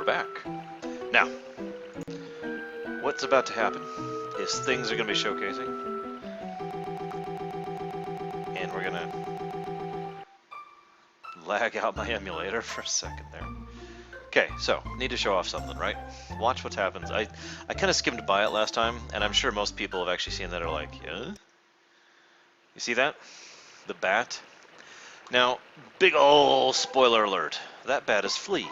back. Now, what's about to happen is things are going to be showcasing, and we're going to lag out my emulator for a second there. Okay, so, need to show off something, right? Watch what happens. I kind of skimmed by it last time, and I'm sure most people have actually seen that are like, yeah? You see that? The bat? Now, big ol' spoiler alert. That bat is Flea.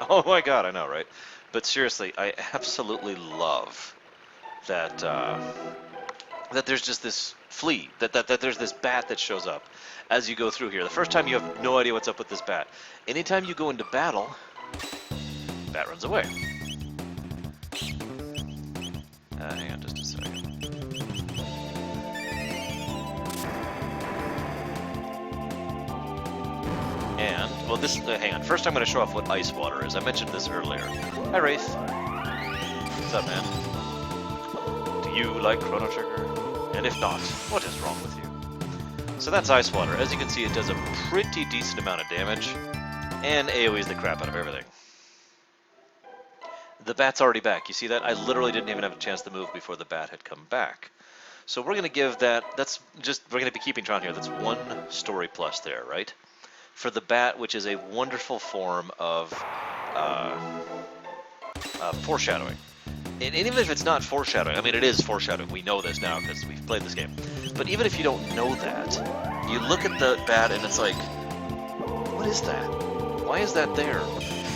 Oh my god, I know, right? But seriously, I absolutely love that that there's just this flea, that there's this bat that shows up as you go through here. The first time you have no idea what's up with this bat. Anytime you go into battle, bat runs away. Hang on just a second. And, well, this, hang on. First I'm going to show off what ice water is. I mentioned this earlier. Hi, Wraith. What's up, man? Do you like Chrono Trigger? And if not, what is wrong with you? So that's ice water. As you can see, it does a pretty decent amount of damage, and AoEs the crap out of everything. The bat's already back. You see that? I literally didn't even have a chance to move before the bat had come back. So we're going to give that, we're going to be keeping track here. That's 1 story plus there, right? For the bat, which is a wonderful form of foreshadowing. And even if it's not foreshadowing, I mean, it is foreshadowing. We know this now because we've played this game. But even if you don't know that, you look at the bat and it's like, what is that? Why is that there?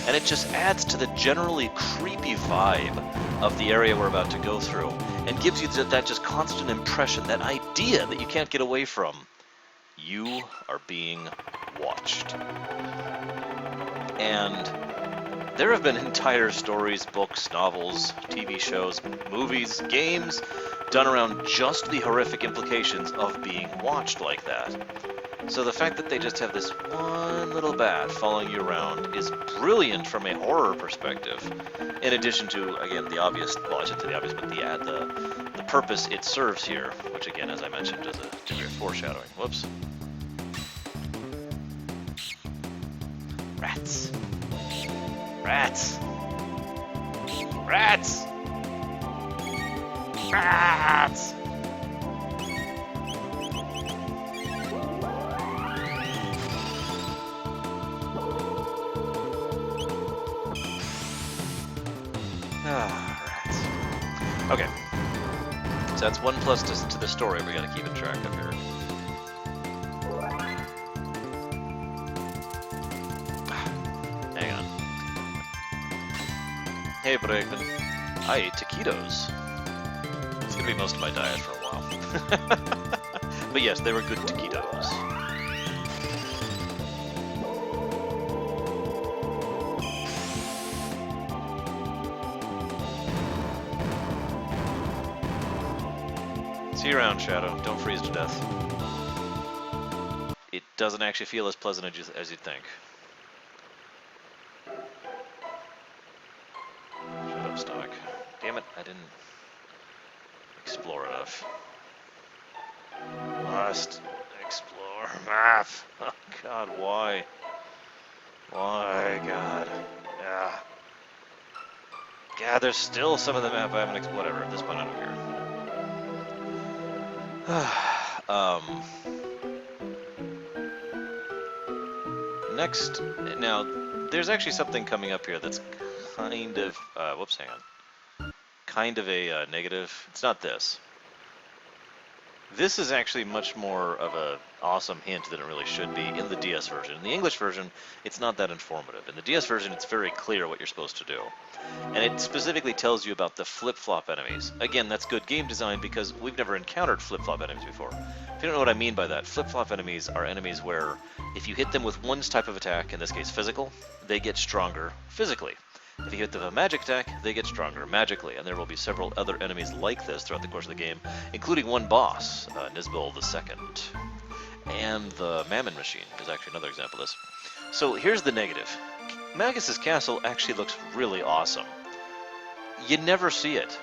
And it just adds to the generally creepy vibe of the area we're about to go through and gives you that just constant impression, that idea that you can't get away from. You are being watched. And there have been entire stories, books, novels, TV shows, movies, games done around just the horrific implications of being watched like that. So the fact that they just have this one little bat following you around is brilliant from a horror perspective. In addition to, again, the obvious, well, I shouldn't say the obvious, but the purpose it serves here, which again, as I mentioned, is a degree of foreshadowing. Whoops. Rats. Rats. Rats. Rats. Rats. Okay. So that's 1 plus to the story we gotta keep in track of here. Hang on. Hey, Brakeman. I ate taquitos. It's gonna be most of my diet for a while. But yes, they were good taquitos. See you around, Shadow. Don't freeze to death. It doesn't actually feel as pleasant as you'd think. Shut up, stomach. Damn it, I didn't explore enough. Must explore map. Oh god, why? Why, god? Yeah. God, there's still some of the map I haven't explored. Whatever, at this point I don't care. Next, now, there's actually something coming up here that's kind of, whoops, hang on. Kind of a negative. It's not this. This is actually much more of an awesome hint than it really should be in the DS version. In the English version, it's not that informative. In the DS version, it's very clear what you're supposed to do. And it specifically tells you about the flip-flop enemies. Again, that's good game design because we've never encountered flip-flop enemies before. If you don't know what I mean by that, flip-flop enemies are enemies where if you hit them with one type of attack, in this case physical, they get stronger physically. If you hit them with a magic attack, they get stronger magically, and there will be several other enemies like this throughout the course of the game, including one boss, Nizbil II. And the Mammon Machine is actually another example of this. So here's the negative. Magus's castle actually looks really awesome. You never see it.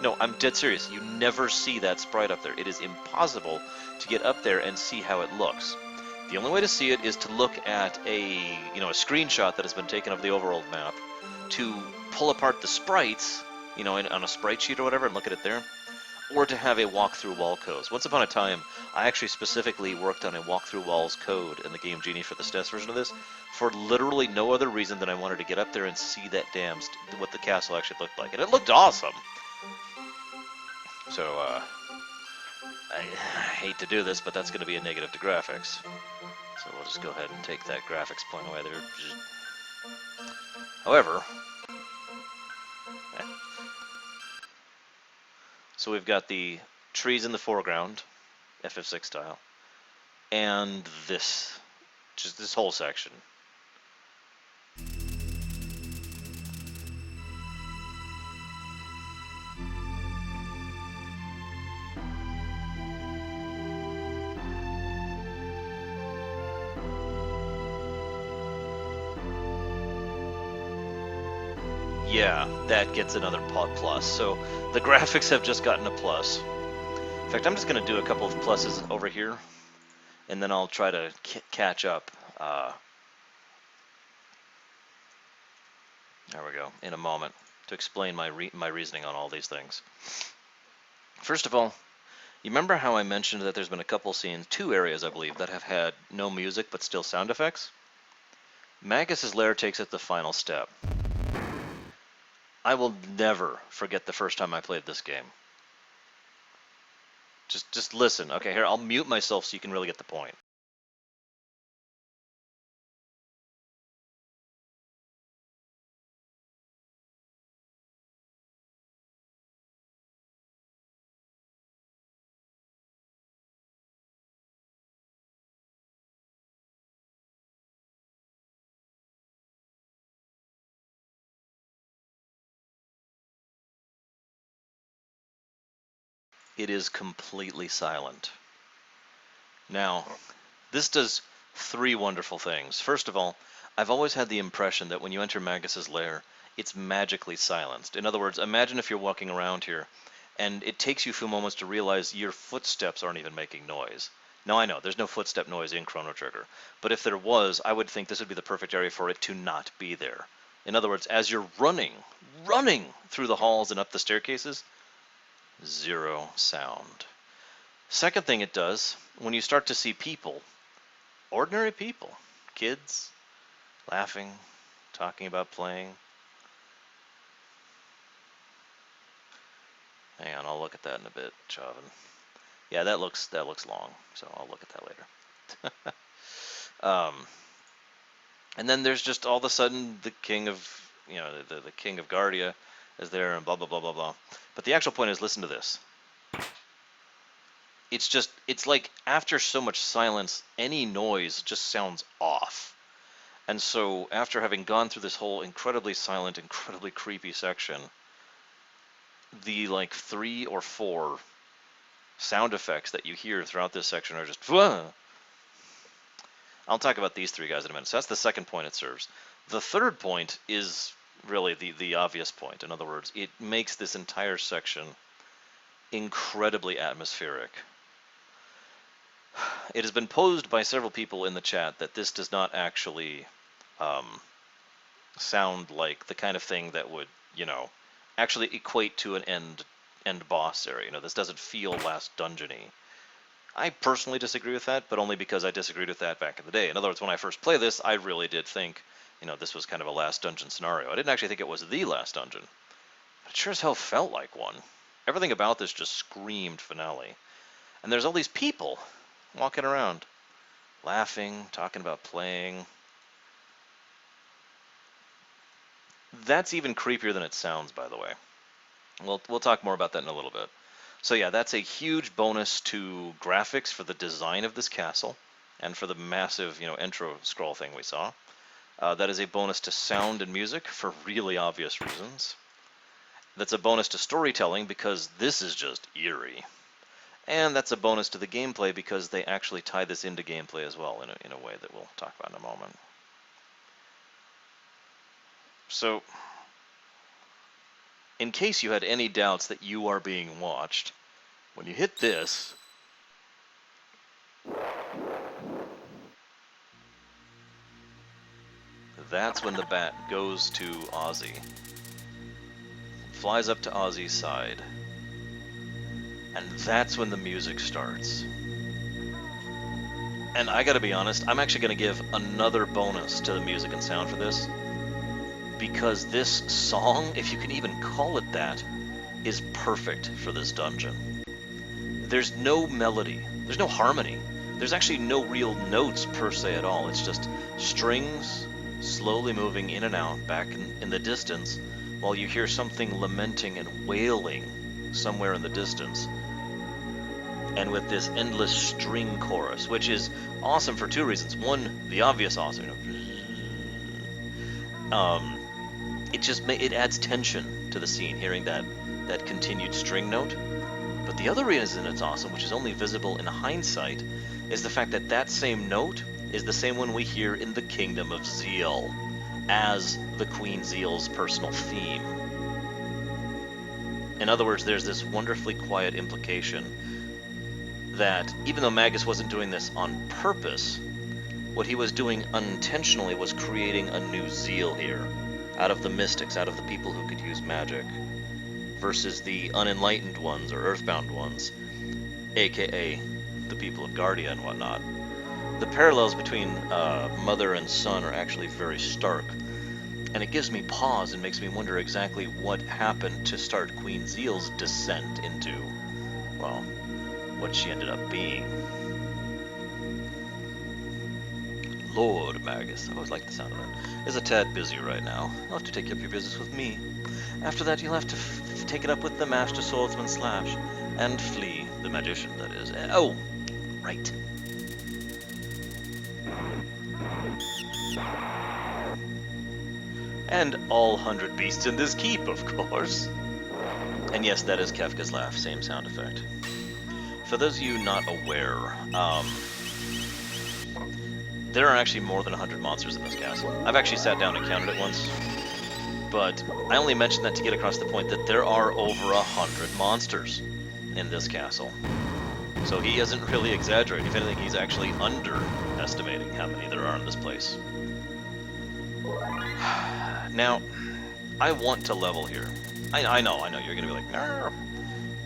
No, I'm dead serious. You never see that sprite up there. It is impossible to get up there and see how it looks. The only way to see it is to look at a screenshot that has been taken of the overworld map, to pull apart the sprites, on a sprite sheet or whatever, and look at it there, or to have a walkthrough wall codes. Once upon a time, I actually specifically worked on a walkthrough walls code in the game Genie for the STES version of this, for literally no other reason than I wanted to get up there and see that what the castle actually looked like, and it looked awesome. So, I hate to do this, but that's going to be a negative to graphics. So we'll just go ahead and take that graphics point away there. However, so we've got the trees in the foreground, FF6 style, and just this whole section. Yeah, that gets another plus. So the graphics have just gotten a plus. In fact, I'm just going to do a couple of pluses over here, and then I'll try to catch up. There we go, in a moment, to explain my reasoning on all these things. First of all, you remember how I mentioned that there's been a couple scenes, 2 areas I believe, that have had no music but still sound effects? Magus's Lair takes it the final step. I will never forget the first time I played this game. Just listen. Okay, here, I'll mute myself so you can really get the point. It is completely silent. Now, this does 3 wonderful things. First of all, I've always had the impression that when you enter Magus's Lair, it's magically silenced. In other words, imagine if you're walking around here, and it takes you a few moments to realize your footsteps aren't even making noise. Now I know, there's no footstep noise in Chrono Trigger, but if there was, I would think this would be the perfect area for it to not be there. In other words, as you're running through the halls and up the staircases, 0 sound. Second thing it does, when you start to see people, ordinary people, kids, laughing, talking about playing. Hang on, I'll look at that in a bit, Chauvin. Yeah, that looks long, so I'll look at that later. And then there's just all of a sudden the king of, the king of Guardia is there, and blah blah blah blah blah. But the actual point is, listen to this. It's like after so much silence, any noise just sounds off. And so after having gone through this whole incredibly silent, incredibly creepy section, the 3 or 4 sound effects that you hear throughout this section are just, Wah! I'll talk about these 3 guys in a minute. So that's the second point it serves. The third point is really the obvious point. In other words, it makes this entire section incredibly atmospheric. It has been posed by several people in the chat that this does not actually sound like the kind of thing that would, actually equate to an end boss area. This doesn't feel last dungeon-y. I personally disagree with that, but only because I disagreed with that back in the day. In other words, when I first played this, I really did think, this was kind of a last dungeon scenario. I didn't actually think it was the last dungeon, but it sure as hell felt like one. Everything about this just screamed finale. And there's all these people walking around, laughing, talking about playing. That's even creepier than it sounds, by the way. We'll talk more about that in a little bit. So yeah, that's a huge bonus to graphics for the design of this castle, and for the massive, intro scroll thing we saw. That is a bonus to sound and music for really obvious reasons. That's a bonus to storytelling because this is just eerie. And that's a bonus to the gameplay because they actually tie this into gameplay as well in a way that we'll talk about in a moment. So, in case you had any doubts that you are being watched, when you hit this, that's when the bat goes to Ozzy. Flies up to Ozzy's side. And that's when the music starts. And I gotta be honest, I'm actually gonna give another bonus to the music and sound for this. Because this song, if you can even call it that, is perfect for this dungeon. There's no melody, there's no harmony, there's actually no real notes per se at all. It's just strings slowly moving in and out back in the distance while you hear something lamenting and wailing somewhere in the distance. And with this endless string chorus, which is awesome for two reasons. One, the obvious awesome, it adds tension to the scene, hearing that continued string note. But the other reason it's awesome, which is only visible in hindsight, is the fact that that same note is the same one we hear in the Kingdom of Zeal, as the Queen Zeal's personal theme. In other words, there's this wonderfully quiet implication that even though Magus wasn't doing this on purpose, what he was doing unintentionally was creating a new Zeal here, out of the mystics, out of the people who could use magic, versus the unenlightened ones or earthbound ones, aka the people of Guardia and whatnot. The parallels between mother and son are actually very stark, and it gives me pause and makes me wonder exactly what happened to start Queen Zeal's descent into, well, what she ended up being. Lord Magus, I always like the sound of that, is a tad busy right now. You'll have to take up your business with me. After that, you'll have to take it up with the Master Swordsman Slash, and Flea, the magician, that is. Oh, right. And all 100 beasts in this keep, of course. And yes, that is Kefka's laugh, same sound effect. For those of you not aware, there are actually more than 100 monsters in this castle. I've actually sat down and counted it once, but I only mentioned that to get across the point that there are over 100 monsters in this castle. So he isn't really exaggerating. If anything, he's actually underestimating how many there are in this place. Now, I want to level here. I know, you're gonna be like, no,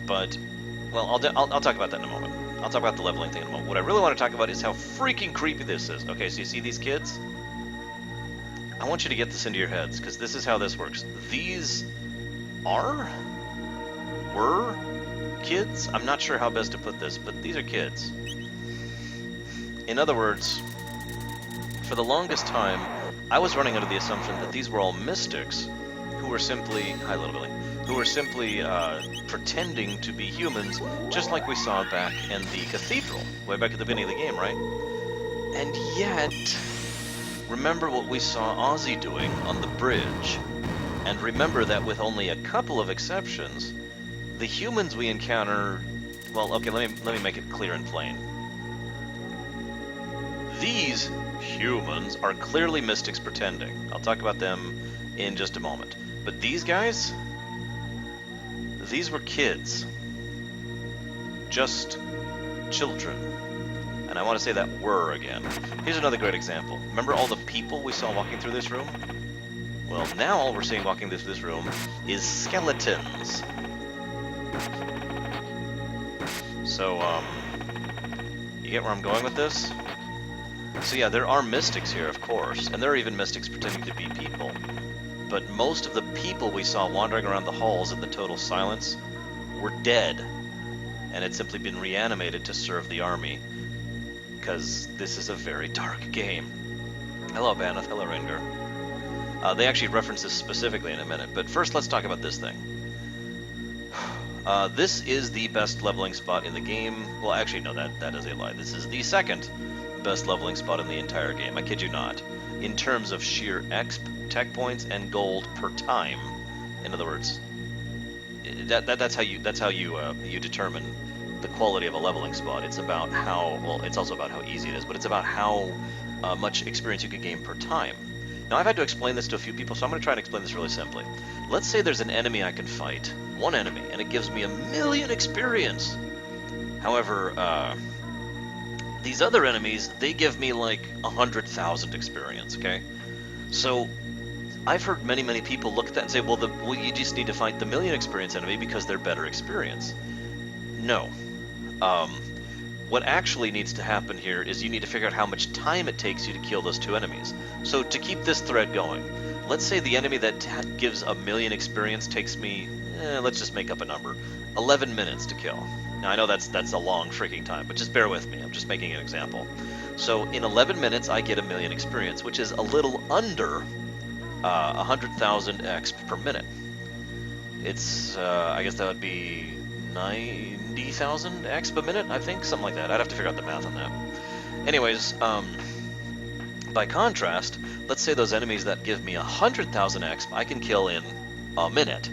but, well, I'll talk about that in a moment. I'll talk about the leveling thing in a moment. What I really want to talk about is how freaking creepy this is. Okay, so you see these kids? I want you to get this into your heads, because this is how this works. These were kids? I'm not sure how best to put this, but these are kids. In other words, for the longest time, I was running under the assumption that these were all mystics who were simply, hi little Billy, who were simply pretending to be humans, just like we saw back in the cathedral, way back at the beginning of the game, right? And yet, remember what we saw Ozzy doing on the bridge, and remember that with only a couple of exceptions, the humans we encounter, well, okay, let me make it clear and plain. These humans are clearly mystics pretending. I'll talk about them in just a moment. But these guys, these were kids. Just children. And I want to say that were again. Here's another great example. Remember all the people we saw walking through this room? Well, now all we're seeing walking through this room is skeletons. So, you get where I'm going with this? So yeah, there are mystics here, of course, and there are even mystics pretending to be people. But most of the people we saw wandering around the halls in the total silence were dead, and had simply been reanimated to serve the army. Because this is a very dark game. Hello, Baneth. Hello, Rengar. They actually reference this specifically in a minute, but first let's talk about this thing. This is the best leveling spot in the game. Well, actually, no, that is a lie. This is the second best leveling spot in the entire game. I kid you not. In terms of sheer exp, tech points, and gold per time. In other words, that's how you determine the quality of a leveling spot. It's about how, well, it's also about how easy it is, but it's about how much experience you can gain per time. Now, I've had to explain this to a few people, so I'm going to try and explain this really simply. Let's say there's an enemy I can fight, one enemy, and it gives me 1,000,000 experience. However, these other enemies, they give me like 100,000 experience, okay? So I've heard many people look at that and say, well, you just need to fight the million experience enemy because they're better experience. No. Um, what actually needs to happen here is you need to figure out how much time it takes you to kill those two enemies. So to keep this thread going, let's say the enemy that gives a million experience takes me, let's just make up a number, 11 minutes to kill. Now I know that's a long freaking time, but just bear with me. I'm just making an example. So in 11 minutes I get a million experience, which is a little under 100,000 exp per minute. It's, I guess that would be 90,000 exp a minute, I think, something like that. I'd have to figure out the math on that. Anyways, by contrast, let's say those enemies that give me 100,000 exp, I can kill in a minute.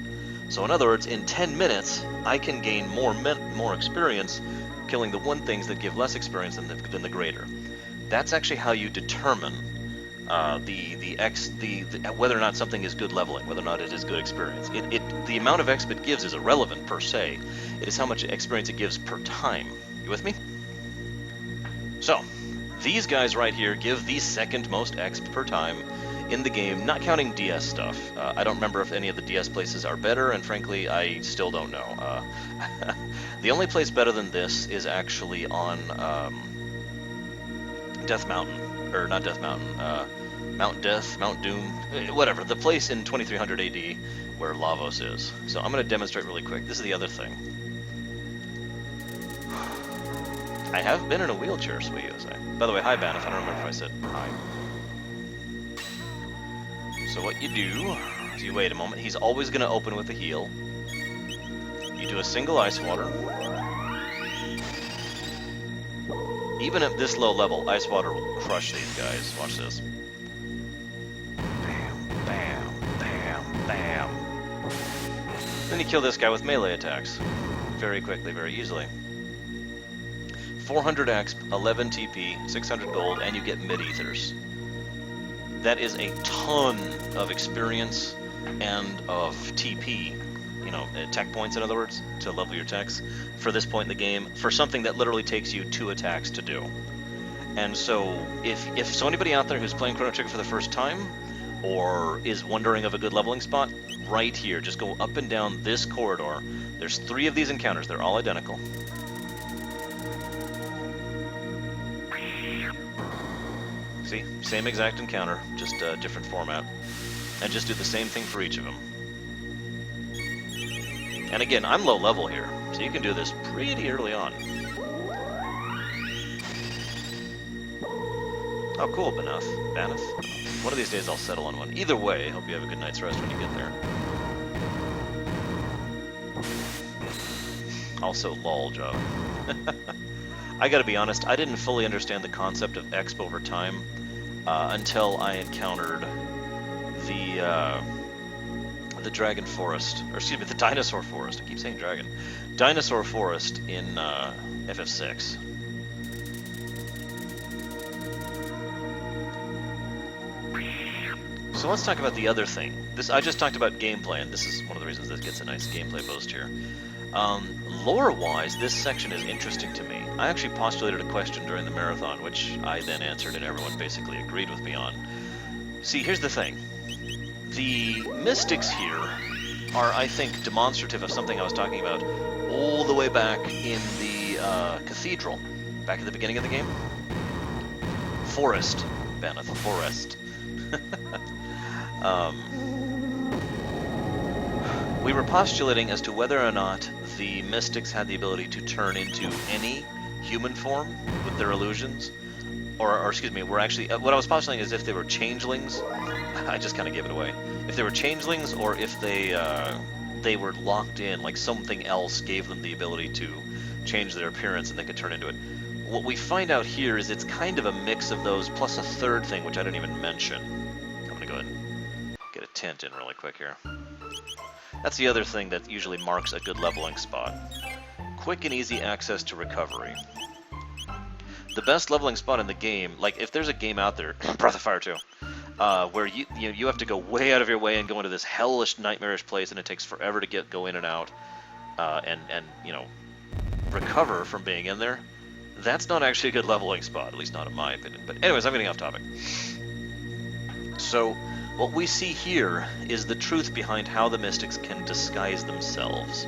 So in other words, in 10 minutes, I can gain more experience killing the one things that give less experience than the greater. That's actually how you determine whether or not something is good leveling, whether or not it is good experience. The amount of exp it gives is irrelevant per se. It is how much experience it gives per time. You with me? So, these guys right here give the second most exp per time in the game, not counting DS stuff. I don't remember if any of the DS places are better, and frankly, I still don't know. The only place better than this is actually on Death Mountain, or not Death Mountain, Mount Death, Mount Doom, whatever, the place in 2300 AD where Lavos is. So I'm going to demonstrate really quick. This is the other thing. I have been in a wheelchair, sweet USA. By the way, hi Banff, I don't remember if I said hi. So what you do is you wait a moment. He's always going to open with a heal. You do a single ice water. Even at this low level, ice water will crush these guys. Watch this. Bam, bam, bam, bam. Then you kill this guy with melee attacks. Very quickly, very easily. 400 exp, 11 TP, 600 gold, and you get mid-ethers. That is a ton of experience and of TP, you know, tech points in other words, to level your techs for this point in the game, for something that literally takes you 2 attacks to do. And so, if anybody out there who's playing Chrono Trigger for the first time, or is wondering of a good leveling spot, right here, just go up and down this corridor. There's 3 of these encounters, they're all identical. See, same exact encounter, just a different format. And just do the same thing for each of them. And again, I'm low level here, so you can do this pretty early on. Oh cool, Banff. One of these days I'll settle on one. Either way, hope you have a good night's rest when you get there. Also, lol, Java. I gotta be honest, I didn't fully understand the concept of exp over time until I encountered the Dragon Forest, or excuse me, the Dinosaur Forest. I keep saying Dragon. Dinosaur Forest in FF6. So let's talk about the other thing. I just talked about gameplay, and this is one of the reasons this gets a nice gameplay boost here. Lore-wise, this section is interesting to me. I actually postulated a question during the marathon, which I then answered, and everyone basically agreed with me on. See, here's the thing. The mystics here are, I think, demonstrative of something I was talking about all the way back in the cathedral, back at the beginning of the game. Forest, Banff, Forest. We were postulating as to whether or not the mystics had the ability to turn into any human form with their illusions, or excuse me, we're actually, what I was postulating is if they were changelings. I just kind of gave it away. If they were changelings, or if they were locked in, like something else gave them the ability to change their appearance and they could turn into it. What we find out here is it's kind of a mix of those, plus a third thing, which I didn't even mention. I'm going to go ahead and get a tint in really quick here. That's the other thing that usually marks a good leveling spot. Quick and easy access to recovery. The best leveling spot in the game, like if there's a game out there, Breath of Fire 2, where you have to go way out of your way and go into this hellish, nightmarish place, and it takes forever to go in and out, and you know, recover from being in there. That's not actually a good leveling spot, at least not in my opinion. But anyways, I'm getting off topic. So, what we see here is the truth behind how the mystics can disguise themselves.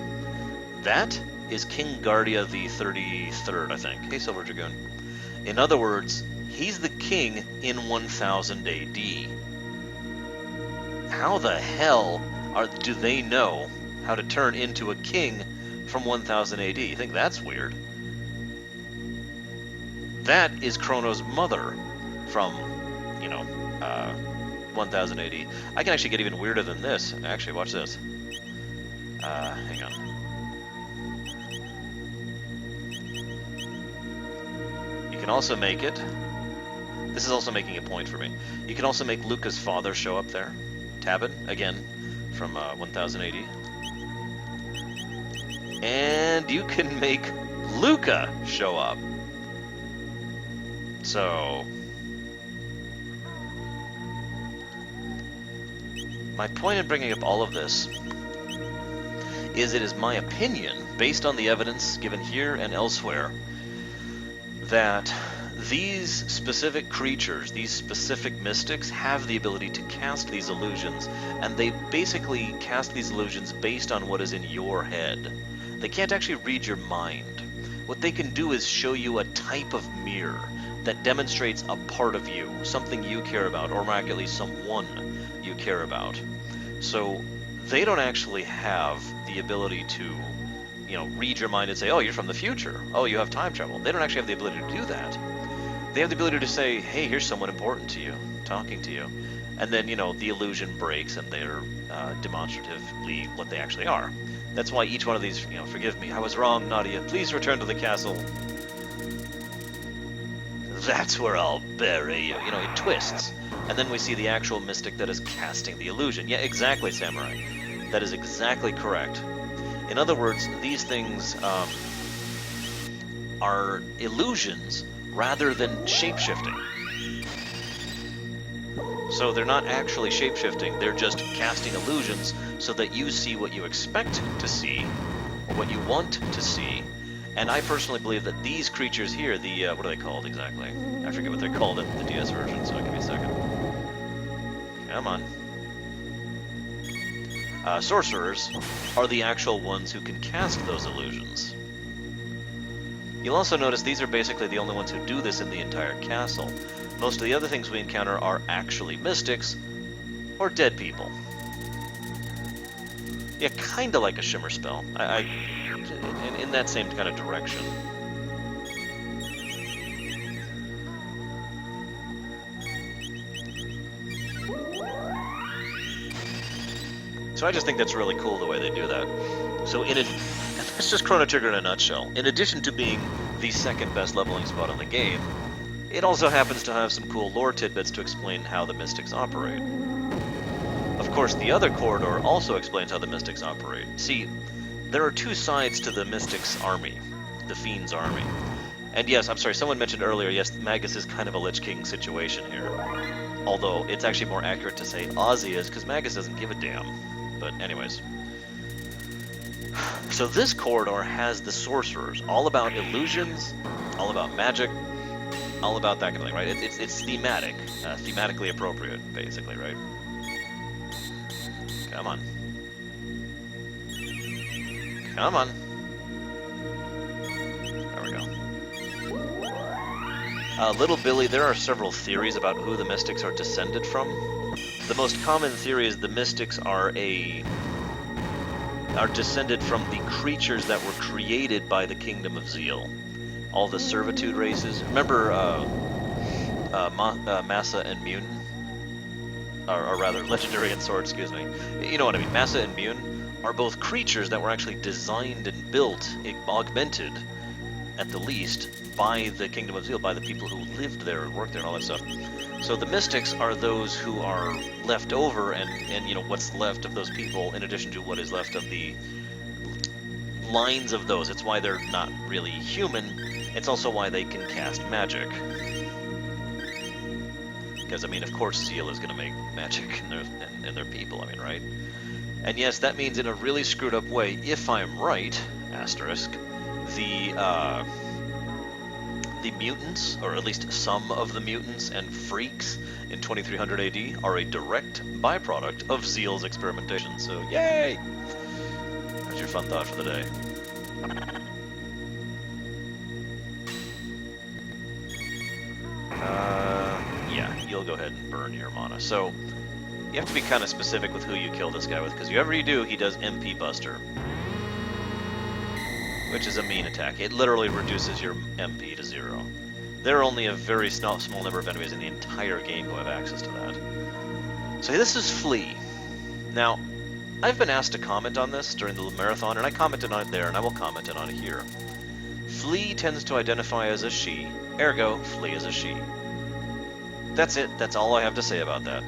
That is King Guardia the 33rd, I think. Hey, Silver Dragoon. In other words, he's the king in 1000 AD. How the hell do they know how to turn into a king from 1000 AD? You think that's weird? That is Chrono's mother from, 1000 AD. I can actually get even weirder than this. Actually, watch this. Hang on. You can also make it... This is also making a point for me. You can also make Luca's father show up there. Tabin, again, from 1000 AD. And you can make Luca show up. So... my point in bringing up all of this is it is my opinion, based on the evidence given here and elsewhere, that these specific creatures, these specific mystics, have the ability to cast these illusions, and they basically cast these illusions based on what is in your head. They can't actually read your mind. What they can do is show you a type of mirror that demonstrates a part of you, something you care about, or more accurately, someone you care about. So they don't actually have the ability to, read your mind and say, oh, you're from the future. Oh, you have time travel. They don't actually have the ability to do that. They have the ability to say, hey, here's someone important to you, talking to you. And then, the illusion breaks and they're demonstratively what they actually are. That's why each one of these, forgive me, I was wrong, Nadia. Please return to the castle. That's where I'll bury you. It twists. And then we see the actual mystic that is casting the illusion. Yeah, exactly, Samurai. That is exactly correct. In other words, these things are illusions rather than shape-shifting. So they're not actually shape-shifting, they're just casting illusions so that you see what you expect to see, or what you want to see. And I personally believe that these creatures here, the, what are they called exactly? I forget what they're called in the DS version, so give me a second. Come on. Sorcerers are the actual ones who can cast those illusions. You'll also notice these are basically the only ones who do this in the entire castle. Most of the other things we encounter are actually mystics or dead people. Yeah, kind of like a shimmer spell. In that same kind of direction. So I just think that's really cool the way they do that. So that's just Chrono Trigger in a nutshell. In addition to being the second best leveling spot in the game, it also happens to have some cool lore tidbits to explain how the mystics operate. Of course, the other corridor also explains how the mystics operate. See, there are two sides to the mystics' army, the Fiend's army. And yes, I'm sorry, someone mentioned earlier, yes, Magus is kind of a Lich King situation here. Although, it's actually more accurate to say Ozzy is, because Magus doesn't give a damn. But anyways. So this corridor has the sorcerers, all about illusions, all about magic, all about that kind of thing, right? It's thematic, thematically appropriate, basically, right? Come on. Come on. There we go. Little Billy, there are several theories about who the mystics are descended from. The most common theory is the mystics are descended from the creatures that were created by the Kingdom of Zeal. All the servitude races. Remember Massa and Mune? Or rather, Legendary and Sword, excuse me. You know what I mean. Massa and Mune are both creatures that were actually designed and built, augmented, at the least, by the Kingdom of Zeal, by the people who lived there and worked there and all that stuff. So the mystics are those who are left over and what's left of those people in addition to what is left of the lines of those. It's why they're not really human. It's also why they can cast magic. Because, of course Zeal is going to make magic in their people, right? And yes, that means in a really screwed up way, if I'm right, asterisk, the mutants, or at least some of the mutants and freaks in 2300 AD, are a direct byproduct of Zeal's experimentation. So, yay! That's your fun thought for the day. Yeah, you'll go ahead and burn your mana. So, you have to be kind of specific with who you kill this guy with, because whoever you do, he does MP Buster, which is a mean attack. It literally reduces your MP to 0. There are only a very small number of enemies in the entire game who have access to that. So this is Flea. Now, I've been asked to comment on this during the marathon, and I commented on it there, and I will comment on it here. Flea tends to identify as a she, ergo, Flea is a she. That's it. That's all I have to say about that.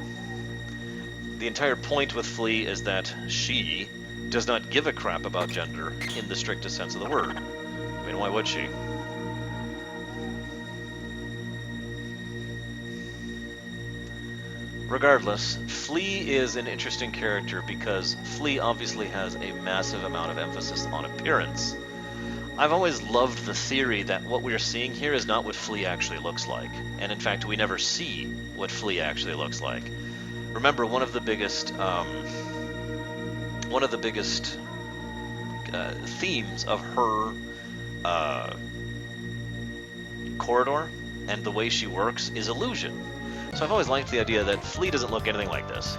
The entire point with Flea is that she does not give a crap about gender in the strictest sense of the word. I mean, why would she? Regardless, Flea is an interesting character because Flea obviously has a massive amount of emphasis on appearance. I've always loved the theory that what we're seeing here is not what Flea actually looks like, and in fact we never see what Flea actually looks like. Remember, one of the biggest themes of her corridor and the way she works is illusion. So I've always liked the idea that Flea doesn't look anything like this.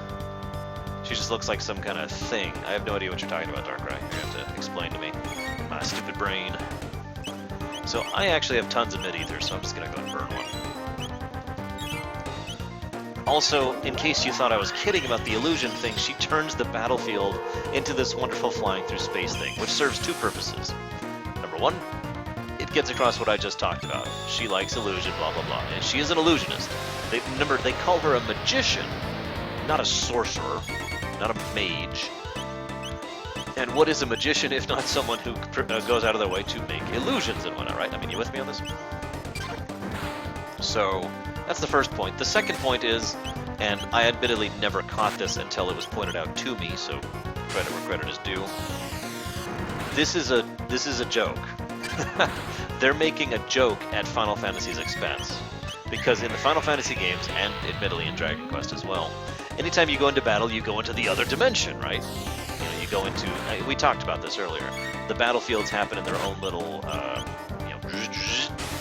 She just looks like some kind of thing. I have no idea what you're talking about, Darkrai. You have to explain to me. My stupid brain. So I actually have tons of mid-ether, so I'm just gonna go and burn one. Also, in case you thought I was kidding about the illusion thing, she turns the battlefield into this wonderful flying through space thing, which serves two purposes. Number one, it gets across what I just talked about. She likes illusion, blah, blah, blah. And she is an illusionist. Remember, they call her a magician, not a sorcerer, not a mage. And what is a magician if not someone who goes out of their way to make illusions and whatnot, right? I mean, you with me on this? So, that's the first point. The second point is, and I admittedly never caught this until it was pointed out to me, so credit where credit is due. This is a joke. They're making a joke at Final Fantasy's expense. Because in the Final Fantasy games, and admittedly in Dragon Quest as well, anytime you go into battle, you go into the other dimension, right? You know, you go into, we talked about this earlier, the battlefields happen in their own little,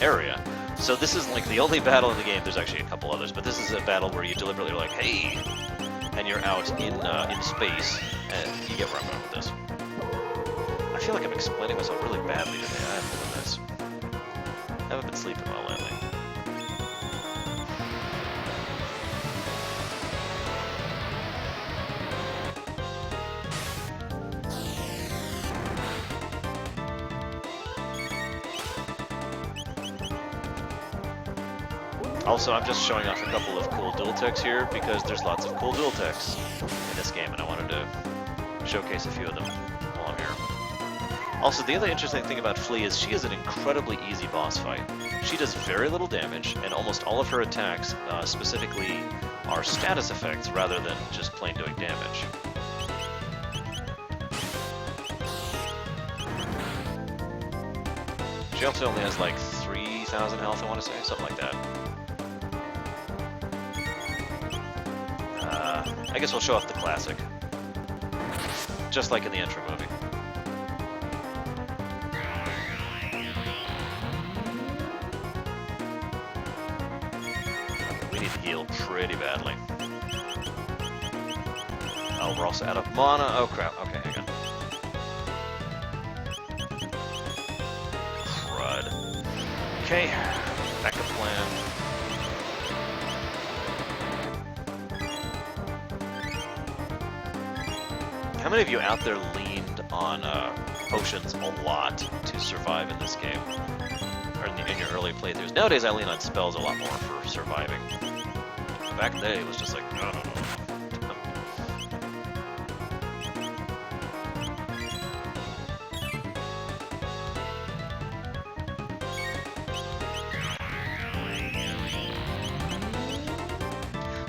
area. So this is like the only battle in the game. There's actually a couple others, but this is a battle where you deliberately are like, hey, and you're out in space, and you get where I'm going with this. I feel like I'm explaining myself really badly today. I apologize. I haven't been sleeping well lately. Also, I'm just showing off a couple of cool dual techs here because there's lots of cool dual techs in this game, and I wanted to showcase a few of them while I'm here. Also, the other interesting thing about Flea is she is an incredibly easy boss fight. She does very little damage, and almost all of her attacks specifically are status effects rather than just plain doing damage. She also only has like 3,000 health, I want to say, something like that. I guess we'll show off the classic. Just like in the intro movie. We need to heal pretty badly. Oh, we're also out of mana. Oh crap, okay, hang on. Crud. Okay, backup plan. How many of you out there leaned on potions a lot to survive in this game? Or in your early playthroughs? Nowadays I lean on spells a lot more for surviving. Back in the day it was just like, no.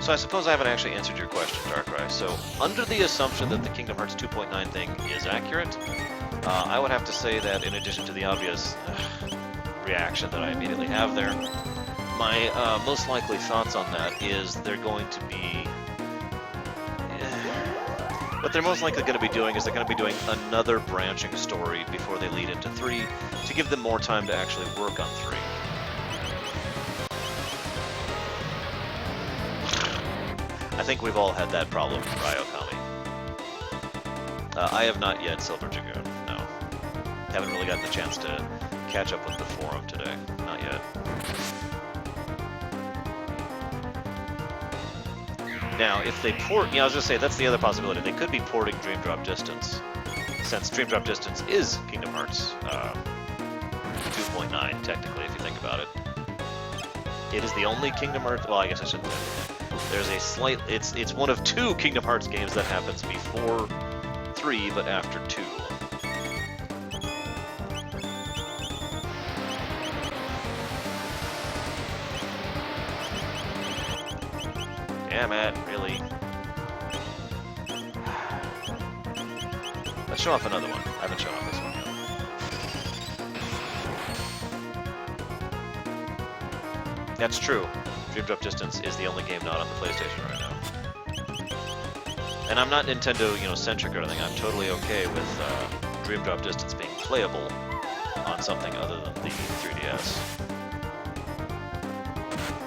So I suppose I haven't actually answered your question, Darkrai. So, under the assumption that the Kingdom Hearts 2.9 thing is accurate, I would have to say that in addition to the obvious, reaction that I immediately have there. My most likely thoughts on that is they're going to be... What they're most likely going to be doing is they're going to be doing another branching story before they lead into 3 to give them more time to actually work on 3. I think we've all had that problem in Ryokami. I have not yet Silver Dragoon, no. Haven't really gotten the chance to catch up with the forum today. Not yet. Now, if they port... I was going to say, that's the other possibility. They could be porting Dream Drop Distance, since Dream Drop Distance is Kingdom Hearts 2.9, technically, if you think about it. It is the only Kingdom Hearts... Well, I guess I shouldn't say that. There's a slight... It's one of 2 Kingdom Hearts games that happens before 3, but after 2. Damn it, really? Let's show off another one. I haven't shown off this one yet. That's true. Dream Drop Distance is the only game not on the PlayStation right now. And I'm not Nintendo, centric or anything. I'm totally okay with Dream Drop Distance being playable on something other than the 3DS.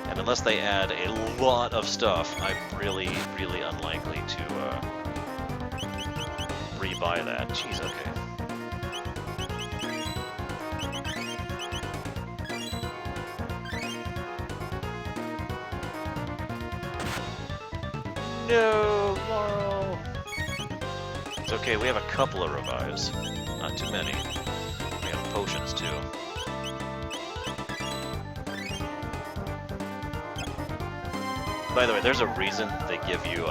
And unless they add a lot of stuff, I'm really, really unlikely to rebuy that. Jeez, okay. No, Laurel! It's okay, we have a couple of revives. Not too many. We have potions, too. By the way, there's a reason they give you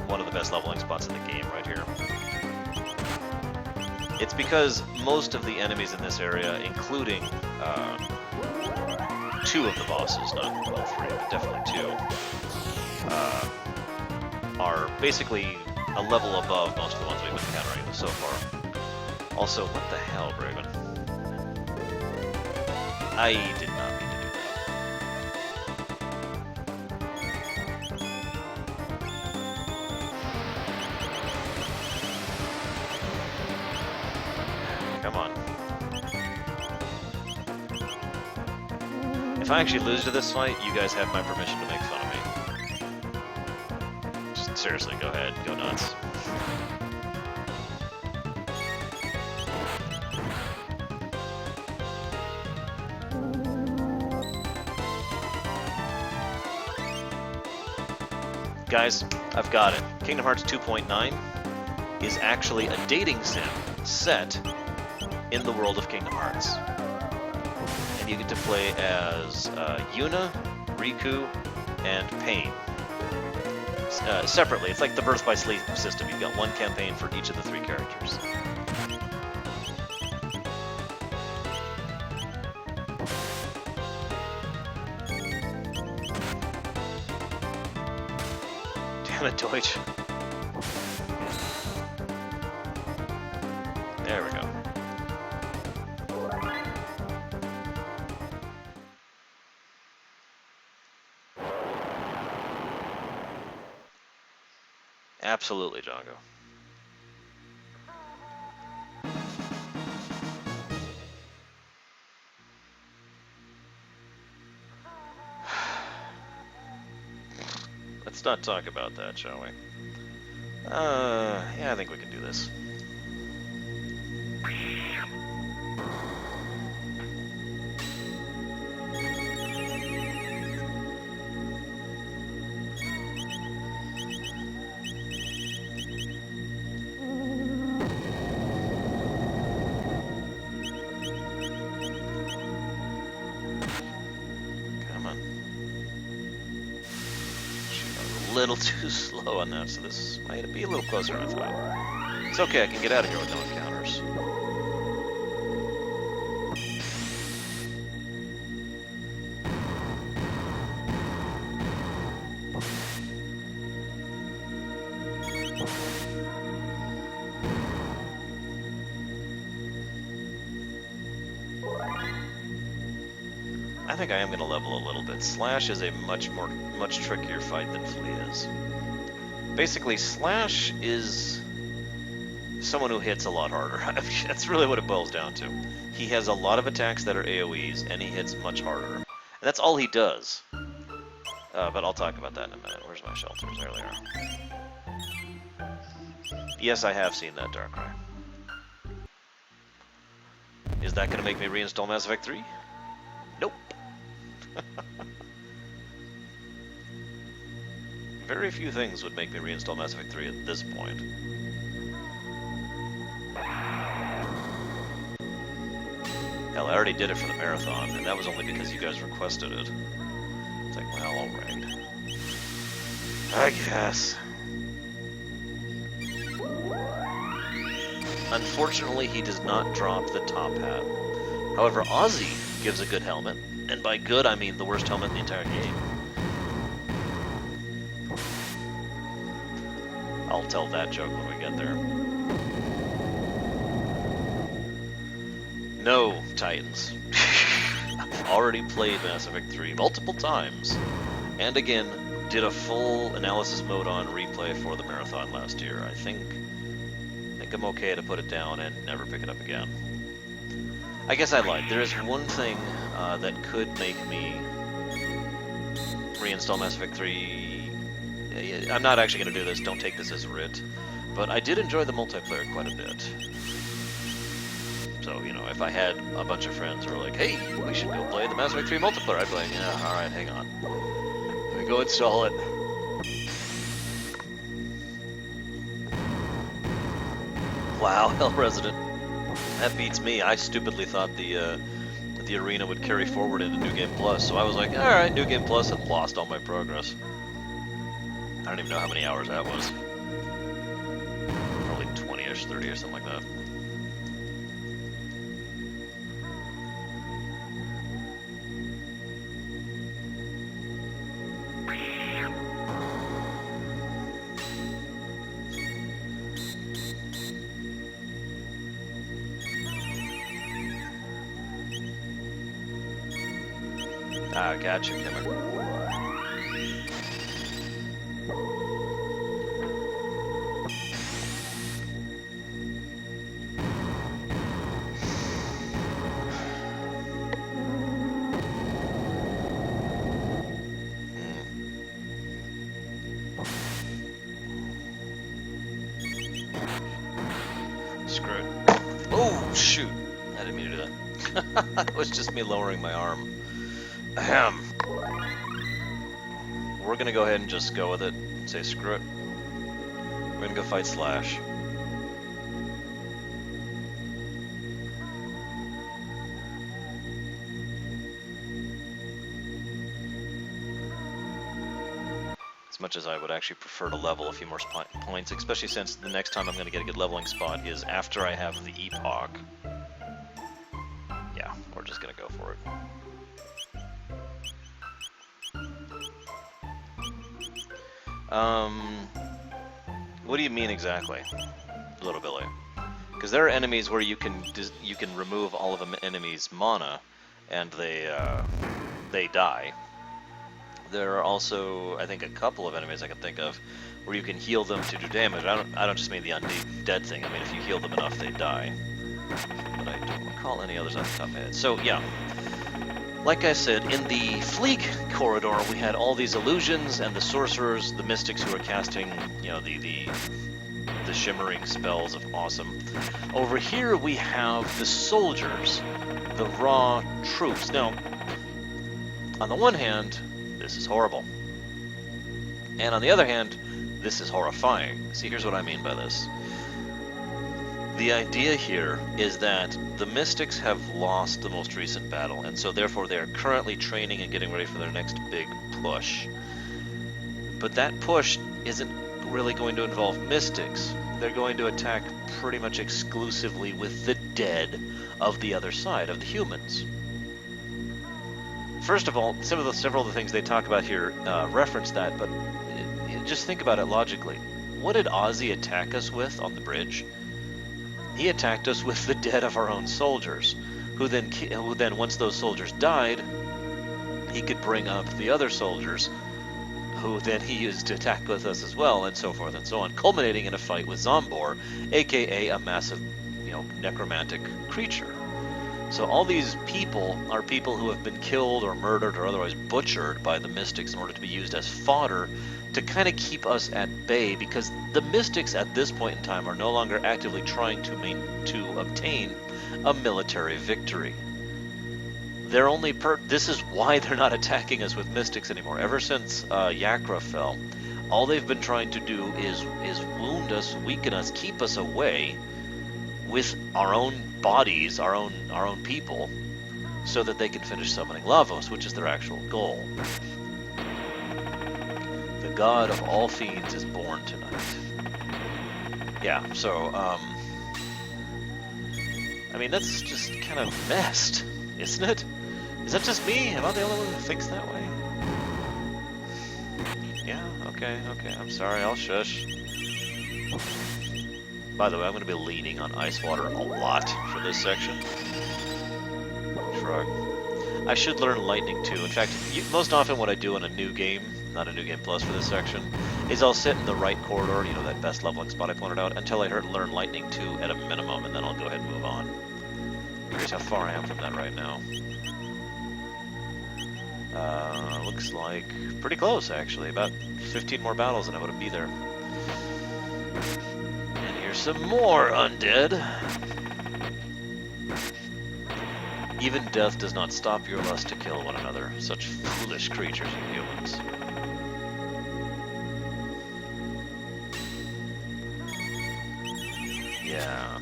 one of the best leveling spots in the game right here. It's because most of the enemies in this area, including 2 of the bosses, not all 3, but definitely 2, are basically a level above most of the ones we've been encountering so far. Also, what the hell, Braven? I did not mean to do that. Come on. If I actually lose to this fight, you guys have my permission to make fun of me. Just seriously, go ahead, go nuts. Guys, I've got it. Kingdom Hearts 2.9 is actually a dating sim set in the world of Kingdom Hearts. And you get to play as Yuna, Riku, and Pain. Separately, it's like the Birth by Sleep system. You've got one campaign for each of the 3 characters. Damn it, Deutsch. There we go. Absolutely, Django. Let's not talk about that, shall we? Yeah, I think we can do this. Little too slow on that, so this might be a little closer than I thought. It's okay, I can get out of here with no encounters. I think I am going to level a little bit. Slash is a much trickier fight than Flea is. Basically, Slash is someone who hits a lot harder. That's really what it boils down to. He has a lot of attacks that are AoEs, and he hits much harder. And that's all he does. But I'll talk about that in a minute. Where's my shelters? There they are. Yes, I have seen that Darkrai. Is that going to make me reinstall Mass Effect 3? Nope. Very few things would make me reinstall Mass Effect 3 at this point. Hell, I already did it for the marathon, and that was only because you guys requested it. It's like, well, alright. I guess. Unfortunately, he does not drop the top hat. However, Ozzy gives a good helmet, and by good, I mean the worst helmet in the entire game. I'll tell that joke when we get there. No, Titans. I've already played Mass Effect 3 multiple times, and again, did a full analysis mode on replay for the marathon last year. I think I'm okay to put it down and never pick it up again. I guess I lied. There is one thing that could make me reinstall Mass Effect 3. I'm not actually going to do this, don't take this as writ, but I did enjoy the multiplayer quite a bit. So, you know, if I had a bunch of friends who were like, hey, we should go play the Mass Effect 3 multiplayer, I'd be like, yeah, alright, hang on. Let me go install it. Wow, Hell Resident. That beats me. I stupidly thought the arena would carry forward into New Game Plus, so I was like, alright, New Game Plus, and lost all my progress. I don't even know how many hours that was. Probably 20-ish, 30 or something like that. Ah, gotcha, Kimmer. Screw it. Oh, shoot. I didn't mean to do that. That was just me lowering my arm. Ahem. We're gonna go ahead and just go with it and say screw it. We're gonna go fight Slash. As much as I would actually prefer to level a few more points, especially since the next time I'm gonna get a good leveling spot is after I have the Epoch. Yeah, we're just gonna go for it. What do you mean exactly, Little Billy? Because there are enemies where you can remove all of an enemy's mana, and they die. There are also, I think, a couple of enemies I can think of where you can heal them to do damage. I don't just mean the undead thing. I mean if you heal them enough, they die. But I don't recall any others off the top of my head. So yeah. Like I said, in the Fleek corridor, we had all these illusions and the sorcerers, the mystics who were casting, you know, the shimmering spells of awesome. Over here we have the soldiers, the raw troops. Now, on the one hand, this is horrible. And on the other hand, this is horrifying. See, here's what I mean by this. The idea here is that the Mystics have lost the most recent battle, and so therefore they are currently training and getting ready for their next big push. But that push isn't really going to involve Mystics. They're going to attack pretty much exclusively with the dead of the other side, of the humans. First of all, several of the things they talk about here reference that, but just think about it logically. What did Ozzy attack us with on the bridge? He attacked us with the dead of our own soldiers, who then once those soldiers died, he could bring up the other soldiers, who then he used to attack with us as well, and so forth and so on, culminating in a fight with Zombor, aka a massive, necromantic creature. So all these people are people who have been killed or murdered or otherwise butchered by the Mystics in order to be used as fodder to kind of keep us at bay, because the Mystics at this point in time are no longer actively trying to obtain a military victory. Their only this is why they're not attacking us with Mystics anymore. Ever since Yakra fell, all they've been trying to do is wound us, weaken us, keep us away with our own bodies, our own people, so that they can finish summoning Lavos, which is their actual goal. The god of all fiends is born tonight. Yeah, so I mean, that's just kind of messed, isn't it? Is that just me? Am I the only one who thinks that way? Yeah, okay, I'm sorry, I'll shush. By the way, I'm going to be leaning on ice water a lot for this section. Shrug. I should learn lightning too. In fact, most often what I do in a new game, not a new game plus for this section, is I'll sit in the right corridor, that best leveling spot I pointed out, until I learn lightning 2 at a minimum, and then I'll go ahead and move on. Curious how far I am from that right now. Looks like pretty close, actually. About 15 more battles and I would be there. And here's some more undead. Even death does not stop your lust to kill one another. Such foolish creatures, you humans. Yeah.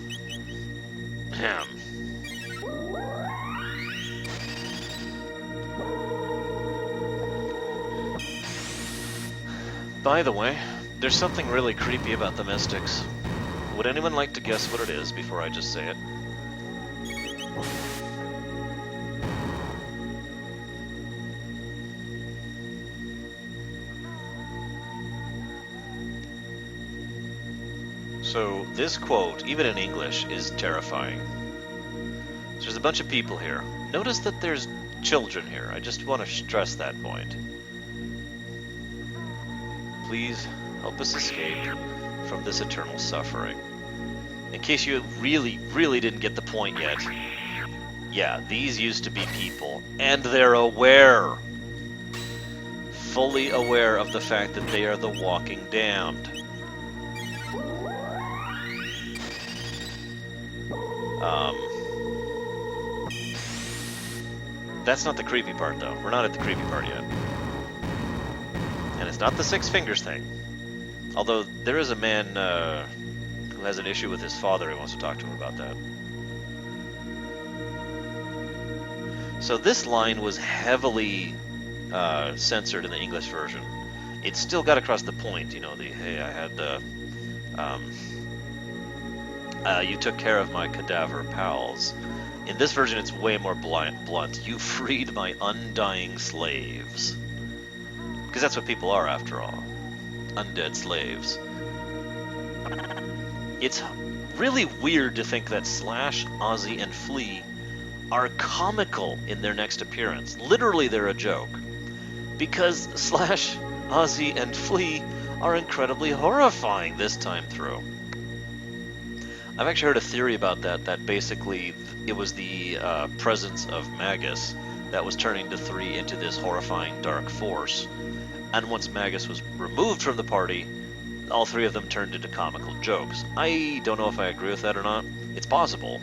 Ahem. By the way, there's something really creepy about the Mystics. Would anyone like to guess what it is before I just say it? So this quote, even in English, is terrifying. So there's a bunch of people here. Notice that there's children here. I just want to stress that point. Please help us escape from this eternal suffering. In case you really, really didn't get the point yet, yeah, these used to be people, and they're aware. Fully aware of the fact that they are the walking damned. That's not the creepy part, though. We're not at the creepy part yet. And it's not the 6 fingers thing. Although there is a man who has an issue with his father who wants to talk to him about that. So this line was heavily censored in the English version. It still got across the point, hey, I had you took care of my cadaver pals. In this version, it's way more blunt. You freed my undying slaves. Because that's what people are, after all. Undead slaves. It's really weird to think that Slash, Ozzy, and Flea are comical in their next appearance. Literally, they're a joke. Because Slash, Ozzy, and Flea are incredibly horrifying this time through. I've actually heard a theory about that basically it was the presence of Magus that was turning the 3 into this horrifying dark force. And once Magus was removed from the party, all 3 of them turned into comical jokes. I don't know if I agree with that or not. It's possible.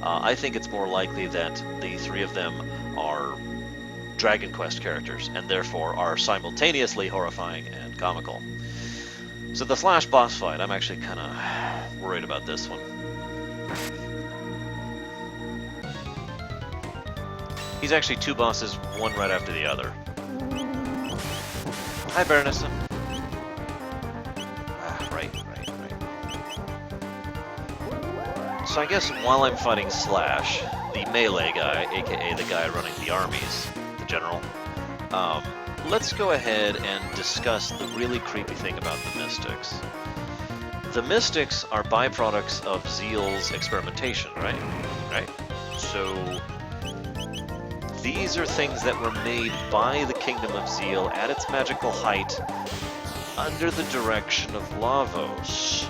I think it's more likely that the 3 of them are Dragon Quest characters, and therefore are simultaneously horrifying and comical. So the Slash boss fight, I'm actually kind of worried about this one. He's actually 2 bosses, one right after the other. Hi, Baronessa. Right. So I guess while I'm fighting Slash, the melee guy, aka the guy running the armies, the general, let's go ahead and discuss the really creepy thing about the Mystics. The Mystics are byproducts of Zeal's experimentation, right? So these are things that were made by the Kingdom of Zeal at its magical height under the direction of Lavos,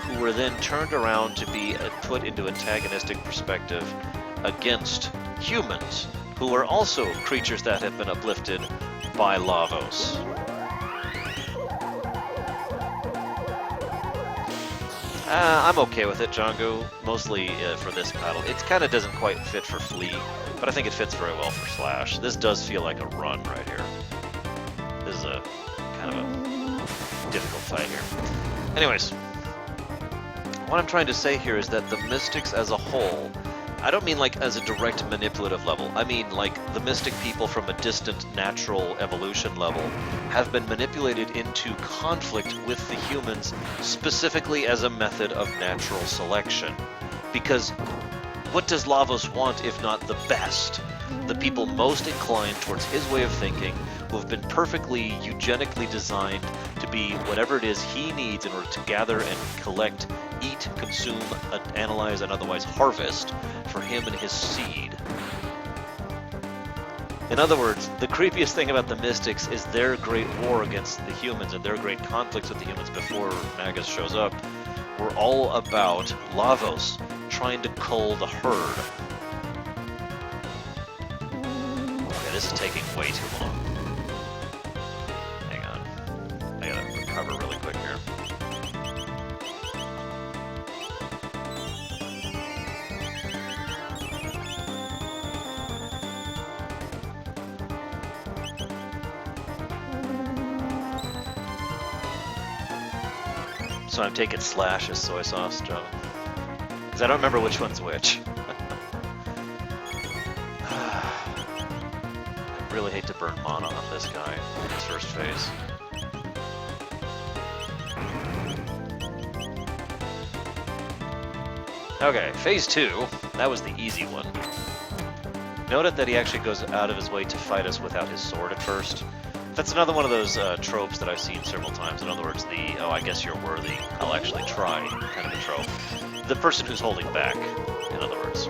who were then turned around to be put into antagonistic perspective against humans, who are also creatures that have been uplifted by Lavos. I'm okay with it, Django, mostly for this battle. It kind of doesn't quite fit for Flea, but I think it fits very well for Slash. This does feel like a run right here. This is a kind of a difficult fight here. Anyways, what I'm trying to say here is that the Mystics as a whole, I don't mean like as a direct manipulative level. I mean like the Mystic people from a distant natural evolution level have been manipulated into conflict with the humans specifically as a method of natural selection. Because what does Lavos want if not the best? The people most inclined towards his way of thinking, who have been perfectly eugenically designed to be whatever it is he needs in order to gather and collect, eat, consume, analyze, and otherwise harvest for him and his seed. In other words, the creepiest thing about the Mystics is their great war against the humans and their great conflicts with the humans before Magus shows up were all about Lavos trying to cull the herd. Okay, this is taking way too long. Hang on. I gotta recover really quick here. So I'm taking Slash as soy sauce, Joe. Because I don't remember which one's which. I really hate to burn mana on this guy in his first phase. Okay, phase 2. That was the easy one. Note that he actually goes out of his way to fight us without his sword at first. That's another one of those tropes that I've seen several times. In other words, the, oh, I guess you're worthy, I'll actually try kind of a trope. The person who's holding back, in other words.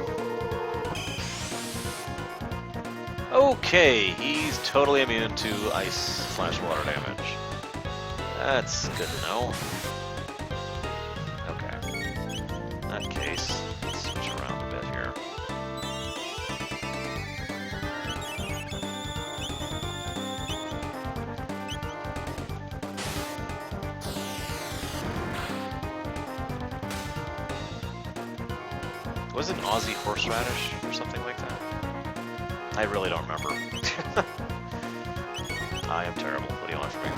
Okay, he's totally immune to ice/water damage. That's good to know. Okay. In that case, let's switch around a bit here. Was it Aussie horseradish or something like that? I really don't remember. I am terrible. What do you want from me?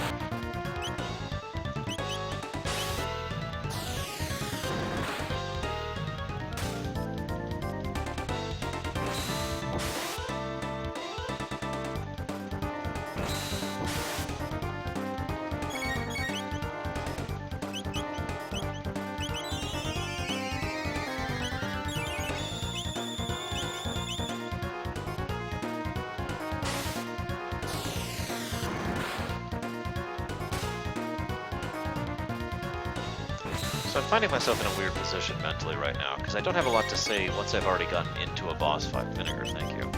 So I'm finding myself in a weird position mentally right now, because I don't have a lot to say once I've already gotten into a boss fight. Vinegar, thank you.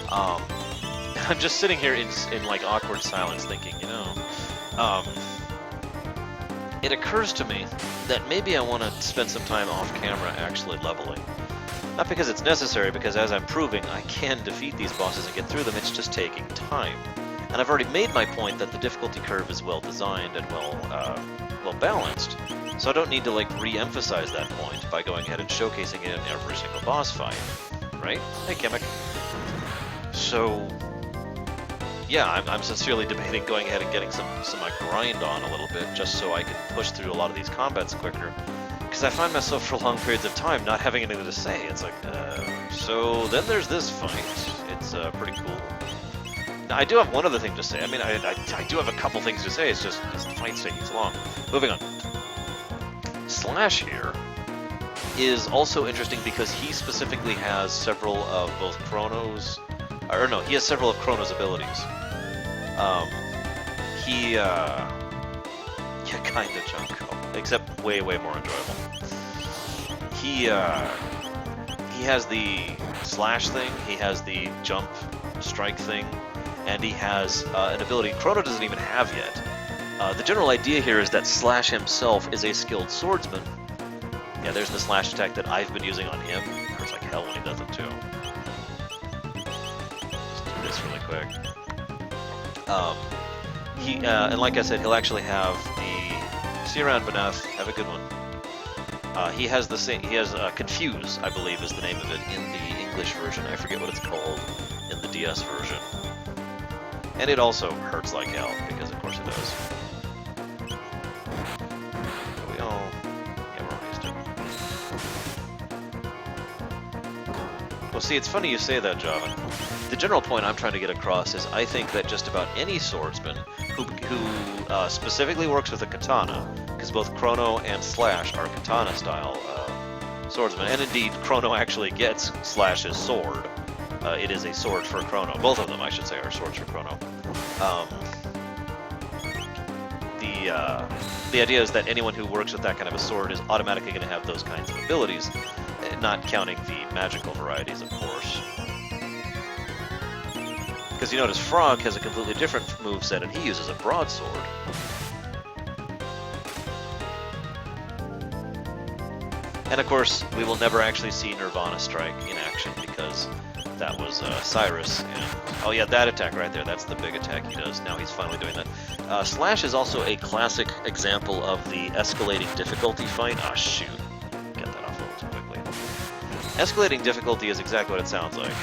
I'm just sitting here in like awkward silence thinking, you know, it occurs to me that maybe I want to spend some time off camera actually leveling. Not because it's necessary, because as I'm proving, I can defeat these bosses and get through them, it's just taking time. And I've already made my point that the difficulty curve is well designed and well balanced. So I don't need to like re-emphasize that point by going ahead and showcasing it in every single boss fight, right? Hey, Kimmick. So, yeah, I'm sincerely debating going ahead and getting some grind on a little bit, just so I can push through a lot of these combats quicker. Because I find myself for long periods of time not having anything to say. It's like, so then there's this fight. It's pretty cool. Now, I do have one other thing to say. I mean, I do have a couple things to say. It's just the fight's taking so long. Moving on. Slash here is also interesting because he specifically has several of both Chrono's, or no, he has several of Chrono's abilities. Yeah, kind of junk, except way more enjoyable. He has the slash thing, he has the jump strike thing, and he has an ability Chrono doesn't even have yet. The general idea here is that Slash himself is a skilled swordsman. Yeah, there's the slash attack that I've been using on him. It hurts like hell when he does it too. Let's do this really quick. And like I said, he'll actually have the... See you around, Benath. Have a good one. He has the same. He has Confuse, I believe, is the name of it in the English version. I forget what it's called in the DS version. And it also hurts like hell because, of course, it does. We all, yeah, we're all used to it. Well, see, it's funny you say that, Java. The general point I'm trying to get across is I think that just about any swordsman who specifically works with a katana, because both Chrono and Slash are katana-style swordsmen, and indeed Chrono actually gets Slash's sword. It is a sword for Chrono. Both of them, I should say, are swords for Chrono. The idea is that anyone who works with that kind of a sword is automatically going to have those kinds of abilities, not counting the magical varieties, of course. Because you notice Frog has a completely different moveset, and he uses a broadsword. And of course, we will never actually see Nirvana Strike in action, because that was Cyrus. And, oh yeah, that attack right there, that's the big attack he does. Now he's finally doing that. Slash is also a classic example of the escalating difficulty fight. Ah, shoot. Get that off a little too quickly. Escalating difficulty is exactly what it sounds like.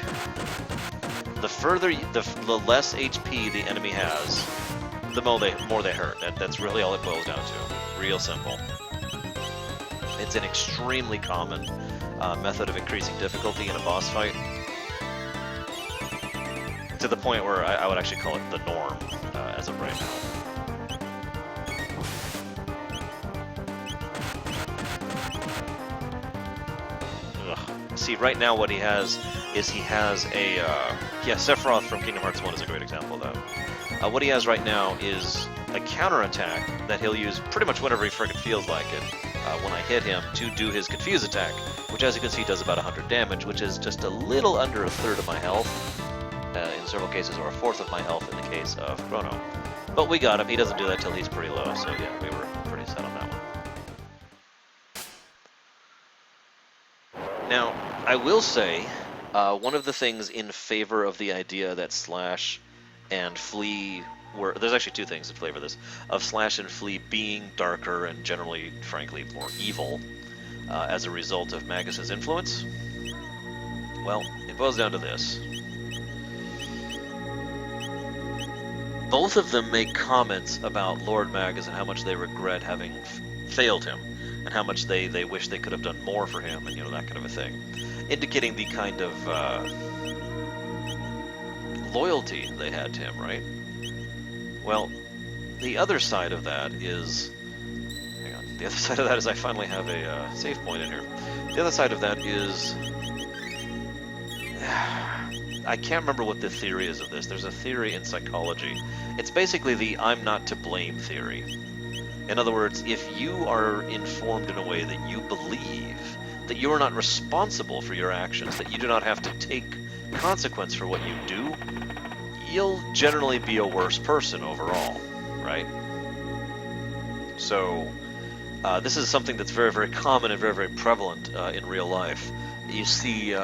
The further, the less HP the enemy has, the more they hurt. That's really all it boils down to. Real simple. It's an extremely common method of increasing difficulty in a boss fight, to the point where I would actually call it the norm as of right now. Ugh. See, right now what he has is a yeah, Sephiroth from Kingdom Hearts 1 is a great example of that. What he has right now is a counterattack that he'll use pretty much whenever he friggin' feels like it when I hit him to do his Confuse attack, which as you can see does about 100 damage, which is just a little under a third of my health in several cases, or a fourth of my health in the case of Chrono. But we got him. He doesn't do that till he's pretty low, so yeah, we were pretty set on that one. Now, I will say, one of the things in favor of the idea that Slash and Flea were... There's actually two things in favor of this. Of Slash and Flea being darker and generally, frankly, more evil as a result of Magus's influence. Well, it boils down to this. Both of them make comments about Lord Magus and how much they regret having failed him, and how much they wish they could have done more for him, and that kind of a thing. Indicating the kind of loyalty they had to him, right? Well, the other side of that is... Hang on. The other side of that is I finally have a save point in here. The other side of that is... I can't remember what the theory is of this. There's a theory in psychology. It's basically the I'm not to blame theory. In other words, if you are informed in a way that you believe that you are not responsible for your actions, that you do not have to take consequence for what you do, you'll generally be a worse person overall, right? So, this is something that's very, very common and very, very prevalent in real life. You see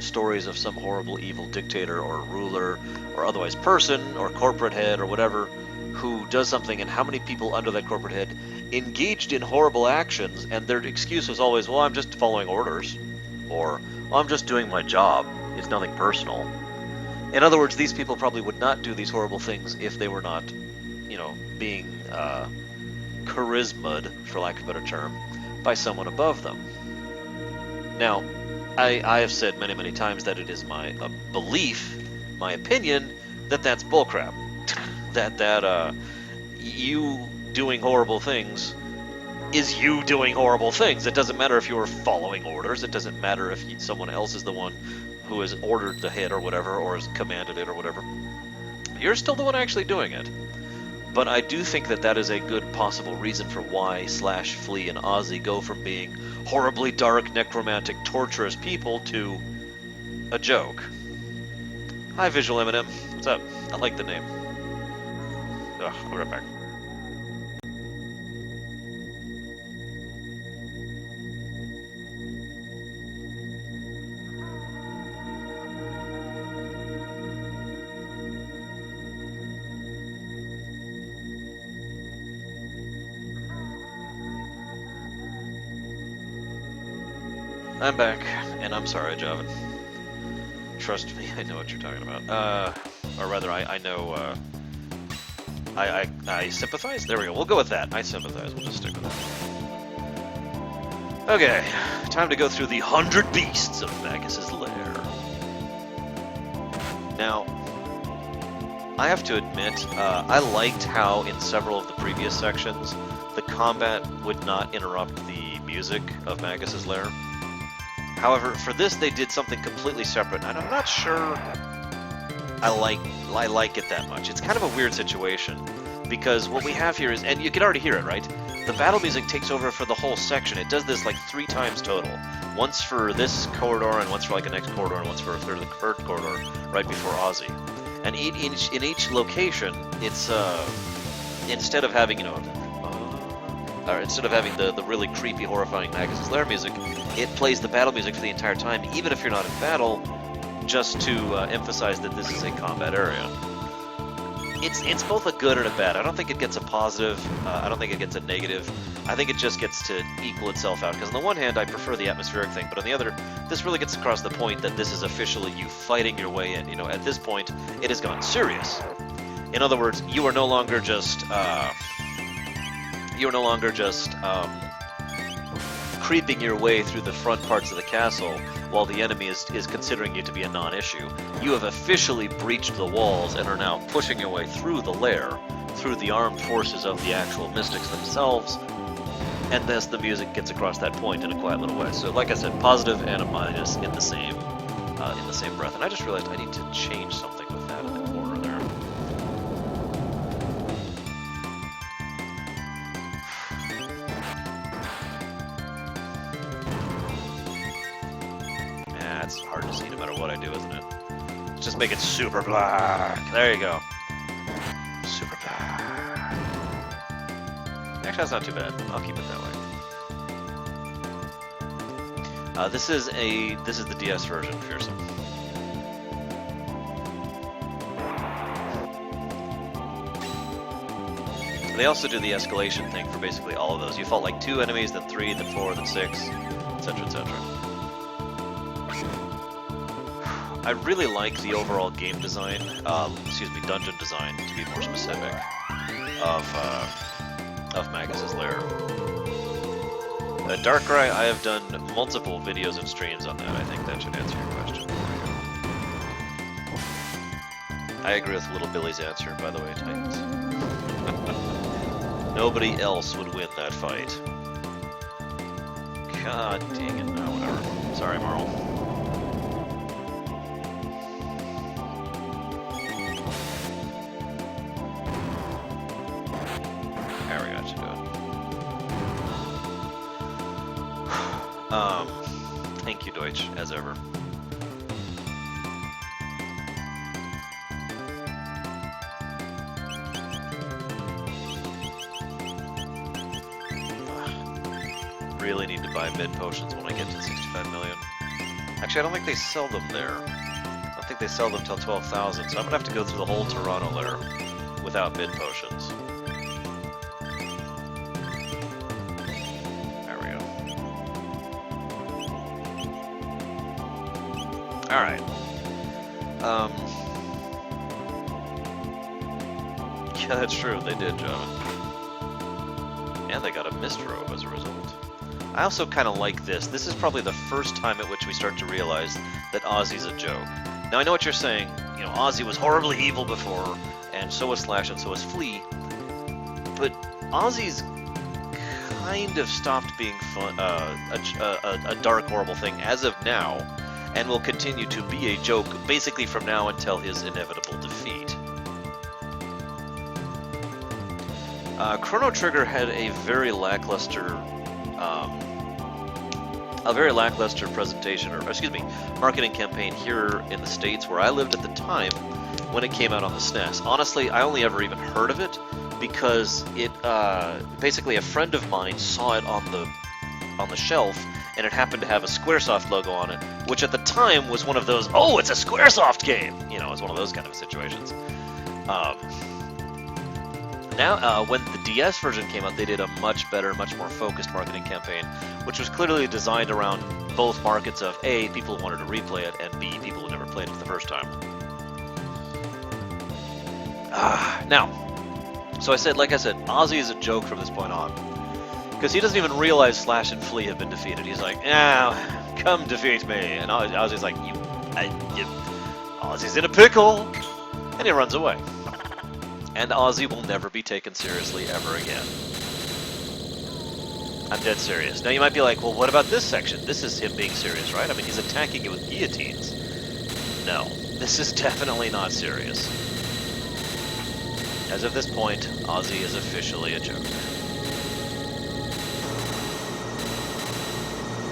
stories of some horrible evil dictator or ruler or otherwise person or corporate head or whatever who does something, and how many people under that corporate head engaged in horrible actions, and their excuse was always, well, I'm just following orders, or well, I'm just doing my job, it's nothing personal. In other words, these people probably would not do these horrible things if they were not, being charisma'd, for lack of a better term, by someone above them. Now, I have said many, many times that it is my belief, my opinion, that that's bullcrap. that you doing horrible things is you doing horrible things. It doesn't matter if you're following orders. It doesn't matter if someone else is the one who has ordered the hit or whatever, or has commanded it or whatever. You're still the one actually doing it. But I do think that that is a good possible reason for why Slash, Flea, and Ozzy go from being horribly dark, necromantic, torturous people to a joke. Hi, Visual Eminem. What's up? I like the name. Ugh, I'll be right back. I'm back, and I'm sorry, Javin. Trust me, I know what you're talking about. Or rather, I know, I sympathize? There we go, we'll go with that. I sympathize, we'll just stick with that. Okay, time to go through the 100 Beasts of Magus's Lair. Now, I have to admit, I liked how in several of the previous sections, the combat would not interrupt the music of Magus's Lair. However, for this, they did something completely separate, and I'm not sure I like it that much. It's kind of a weird situation, because what we have here is, and you can already hear it, right? The battle music takes over for the whole section. It does this like 3 times total. Once for this corridor, and once for like a next corridor, and once for a third corridor, right before Ozzy. And in each location, it's, instead of having, you know, or instead of having the really creepy, horrifying Magus's Lair music, it plays the battle music for the entire time, even if you're not in battle, just to emphasize that this is a combat area. It's both a good and a bad. I don't think it gets a positive. I don't think it gets a negative. I think it just gets to equal itself out. Because on the one hand, I prefer the atmospheric thing, but on the other, this really gets across the point that this is officially you fighting your way in. You know, at this point, it has gone serious. In other words, you are no longer just creeping your way through the front parts of the castle while the enemy is considering you to be a non-issue. You have officially breached the walls and are now pushing your way through the lair, through the armed forces of the actual mystics themselves, and thus the music gets across that point in a quiet little way. So like I said, positive and a minus in the same breath. And I just realized I need to change something with that in the corner there. It's hard to see no matter what I do, isn't it? Just make it super black. There you go. Super black. Actually, that's not too bad. I'll keep it that way. This is the DS version, Fearsome. They also do the escalation thing for basically all of those. You fought like 2 enemies, then 3, then 4, then 6, etc., etc. I really like the overall game design, dungeon design, to be more specific, of Magus's Lair. Darkrai, I have done multiple videos and streams on that. I think that should answer your question. I agree with Little Billy's answer, by the way, Titans. Nobody else would win that fight. God dang it. No, whatever. Sorry, Marl. Thank you, Deutsch, as ever. Really need to buy mid potions when I get to 65 million. Actually, I don't think they sell them there. I don't think they sell them till 12,000, so I'm gonna have to go through the whole Chrono lair without mid potions. Alright. Yeah, that's true. They did, John. And they got a mist robe as a result. I also kind of like this. This is probably the first time at which we start to realize that Ozzy's a joke. Now, I know what you're saying. You know, Ozzy was horribly evil before, and so was Slash, and so was Flea. But Ozzy's kind of stopped being fun, a dark, horrible thing as of now, and will continue to be a joke basically from now until his inevitable defeat. Chrono Trigger had a very lackluster a very lackluster presentation, or excuse me, marketing campaign here in the States where I lived at the time when it came out on the SNES. Honestly, I only ever even heard of it because it basically a friend of mine saw it on the shelf, and it happened to have a Squaresoft logo on it, which at the time was one of those, oh, it's a Squaresoft game! You know, it's one of those kind of situations. Now, when the DS version came out, they did a much better, much more focused marketing campaign, which was clearly designed around both markets of A, people who wanted to replay it, and B, people who never played it the first time. Now, so like I said, Ozzy is a joke from this point on, because he doesn't even realize Slash and Flea have been defeated. He's like, come defeat me, and Ozzy's like, Ozzy's in a pickle, and he runs away. And Ozzy will never be taken seriously ever again. I'm dead serious. Now you might be like, well, what about this section? This is him being serious, right? I mean, he's attacking you with guillotines. No, this is definitely not serious. As of this point, Ozzy is officially a joke.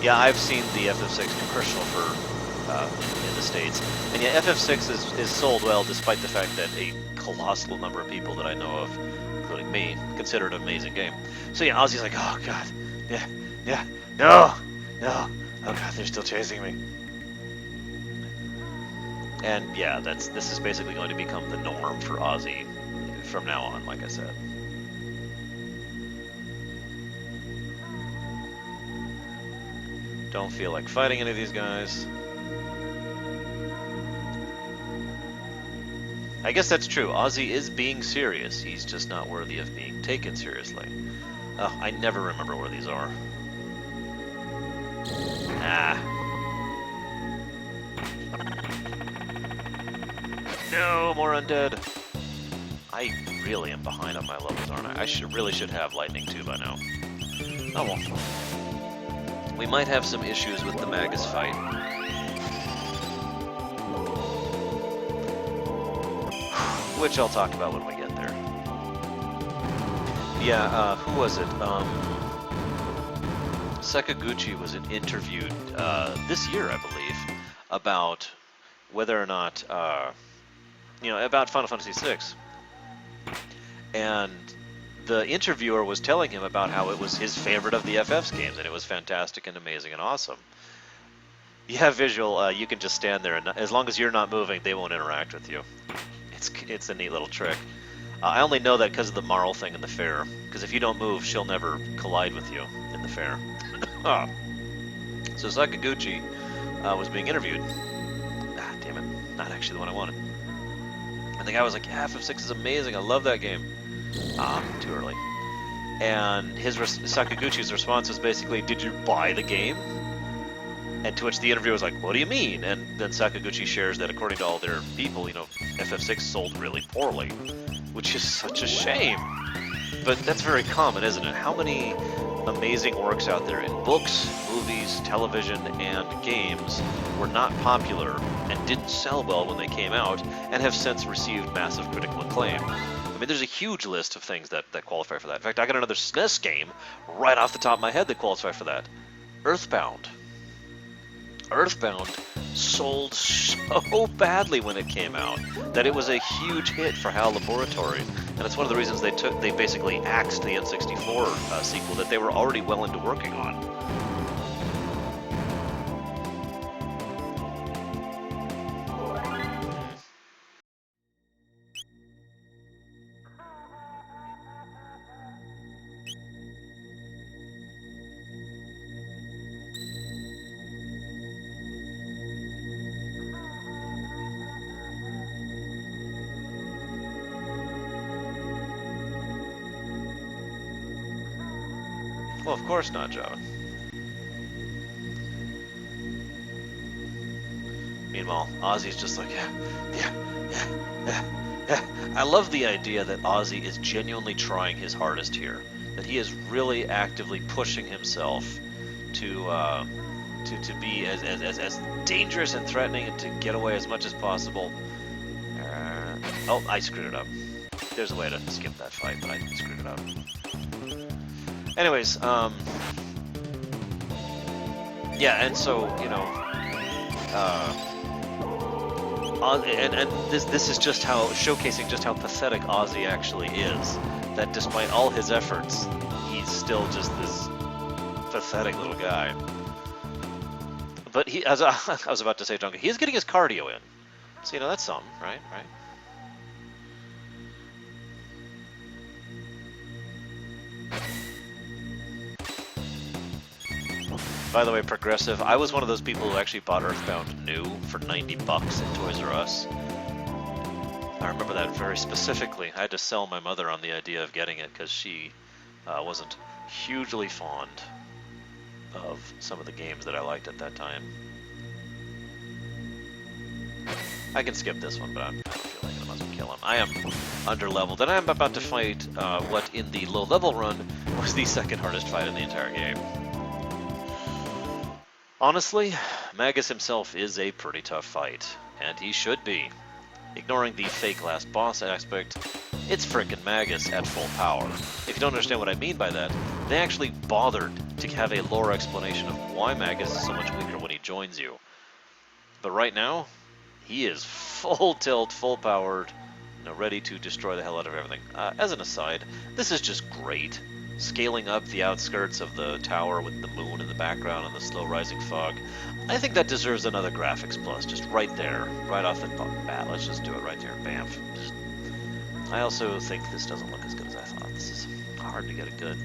Yeah, I've seen the FF6 commercial for in the States, and yeah, FF6 is sold well, despite the fact that a colossal number of people that I know of, including me, consider it an amazing game. So yeah, Ozzy's like, oh god, no, oh god, they're still chasing me. And yeah, this is basically going to become the norm for Ozzy from now on, like I said. Don't feel like fighting any of these guys. I guess that's true. Ozzy is being serious. He's just not worthy of being taken seriously. Oh, I never remember where these are. No, more undead. I really am behind on my levels, aren't I? I really should have lightning too by now. Oh well. We might have some issues with the Magus fight. Which I'll talk about when we get there. Yeah, who was it? Sakaguchi was interviewed this year, I believe, about whether or not, about Final Fantasy VI. And the interviewer was telling him about how it was his favorite of the FF's games, and it was fantastic and amazing and awesome. Yeah, visual, you can just stand there, and as long as you're not moving, they won't interact with you. It's a neat little trick. I only know that because of the Marl thing in the fair, because if you don't move, she'll never collide with you in the fair. So Sakaguchi was being interviewed. Damn it, not actually the one I wanted. And the guy was like, yeah, FF6 is amazing, I love that game. Too early. And Sakaguchi's response was basically, did you buy the game? And to which the interviewer was like, what do you mean? And then Sakaguchi shares that according to all their people, FF6 sold really poorly, which is such a shame. But that's very common, isn't it? How many amazing works out there in books, movies, television, and games were not popular and didn't sell well when they came out and have since received massive critical acclaim? I mean, there's a huge list of things that qualify for that. In fact, I got another SNES game right off the top of my head that qualifies for that. Earthbound. Earthbound sold so badly when it came out that it was a huge hit for HAL Laboratory, and it's one of the reasons they basically axed the N64 sequel that they were already well into working on. Well, of course not, Joe. Meanwhile, Ozzy's just like, yeah. I love the idea that Ozzy is genuinely trying his hardest here. That he is really actively pushing himself to be as dangerous and threatening and to get away as much as possible. Oh, I screwed it up. There's a way to skip that fight, but I screwed it up. Yeah, and so, you know, and this is just how, showcasing just how pathetic Ozzy actually is. That despite all his efforts, he's still just this pathetic little guy. But he, as I was about to say, Jungle, he is getting his cardio in. So, you know, that's something, right? Right? By the way, Progressive, I was one of those people who actually bought Earthbound new for 90 bucks at Toys R Us. I remember that very specifically. I had to sell my mother on the idea of getting it because she wasn't hugely fond of some of the games that I liked at that time. I can skip this one, but I don't feel like it. I might as well kill him. I am underleveled, and I'm about to fight what in the low-level run was the second hardest fight in the entire game. Honestly, Magus himself is a pretty tough fight, and he should be. Ignoring the fake last boss aspect, it's frickin' Magus at full power. If you don't understand what I mean by that, they actually bothered to have a lore explanation of why Magus is so much weaker when he joins you. But right now, he is full tilt, full powered, you know, ready to destroy the hell out of everything. As an aside, this is just great. Scaling up the outskirts of the tower with the moon in the background and the slow rising fog. I think that deserves another graphics plus, just right there, right off the bat. Let's just do it right there, bam. I also think this doesn't look as good as I thought. This is hard to get a good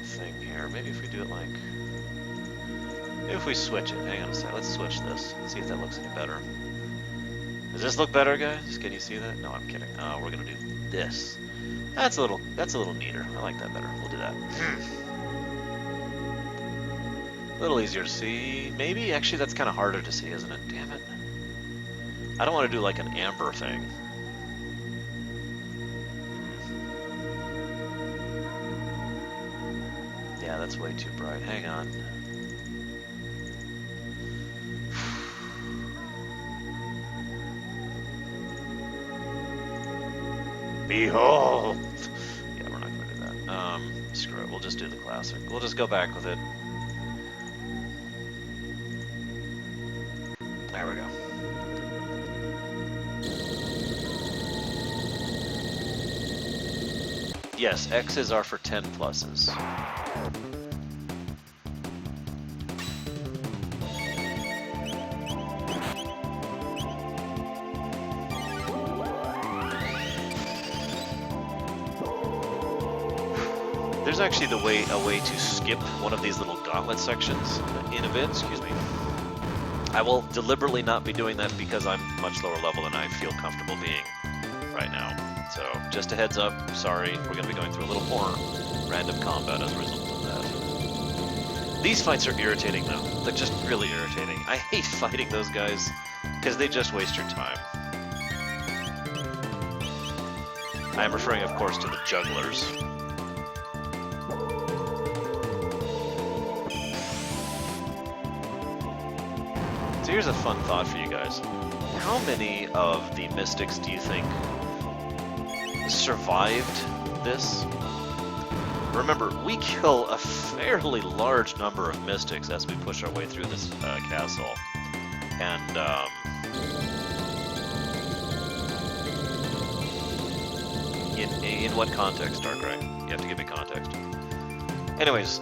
thing here. Maybe if we do it like... Maybe if we switch it. Hang on a sec. Let's switch this. See if that looks any better. Does this look better, guys? Can you see that? No, I'm kidding. We're gonna do this. That's a little neater. I like that better. We'll do that. A little easier to see. Maybe? Actually, that's kind of harder to see, isn't it? Damn it. I don't want to do like an amber thing. Yeah, that's way too bright. Hang on. Behold! Yeah, we're not going to do that. Screw it. We'll just do the classic. We'll just go back with it. There we go. Yes, X's are for 10 pluses. There's actually a way to skip one of these little gauntlet sections in a bit, excuse me. I will deliberately not be doing that because I'm much lower level than I feel comfortable being right now. So, just a heads up, sorry, we're going to be going through a little more random combat as a result of that. These fights are irritating though. They're just really irritating. I hate fighting those guys because they just waste your time. I am referring, of course, to the jugglers. So here's a fun thought for you guys. How many of the mystics do you think survived this? Remember, we kill a fairly large number of mystics as we push our way through this castle. And, in what context, Darkrai? You have to give me context. Anyways,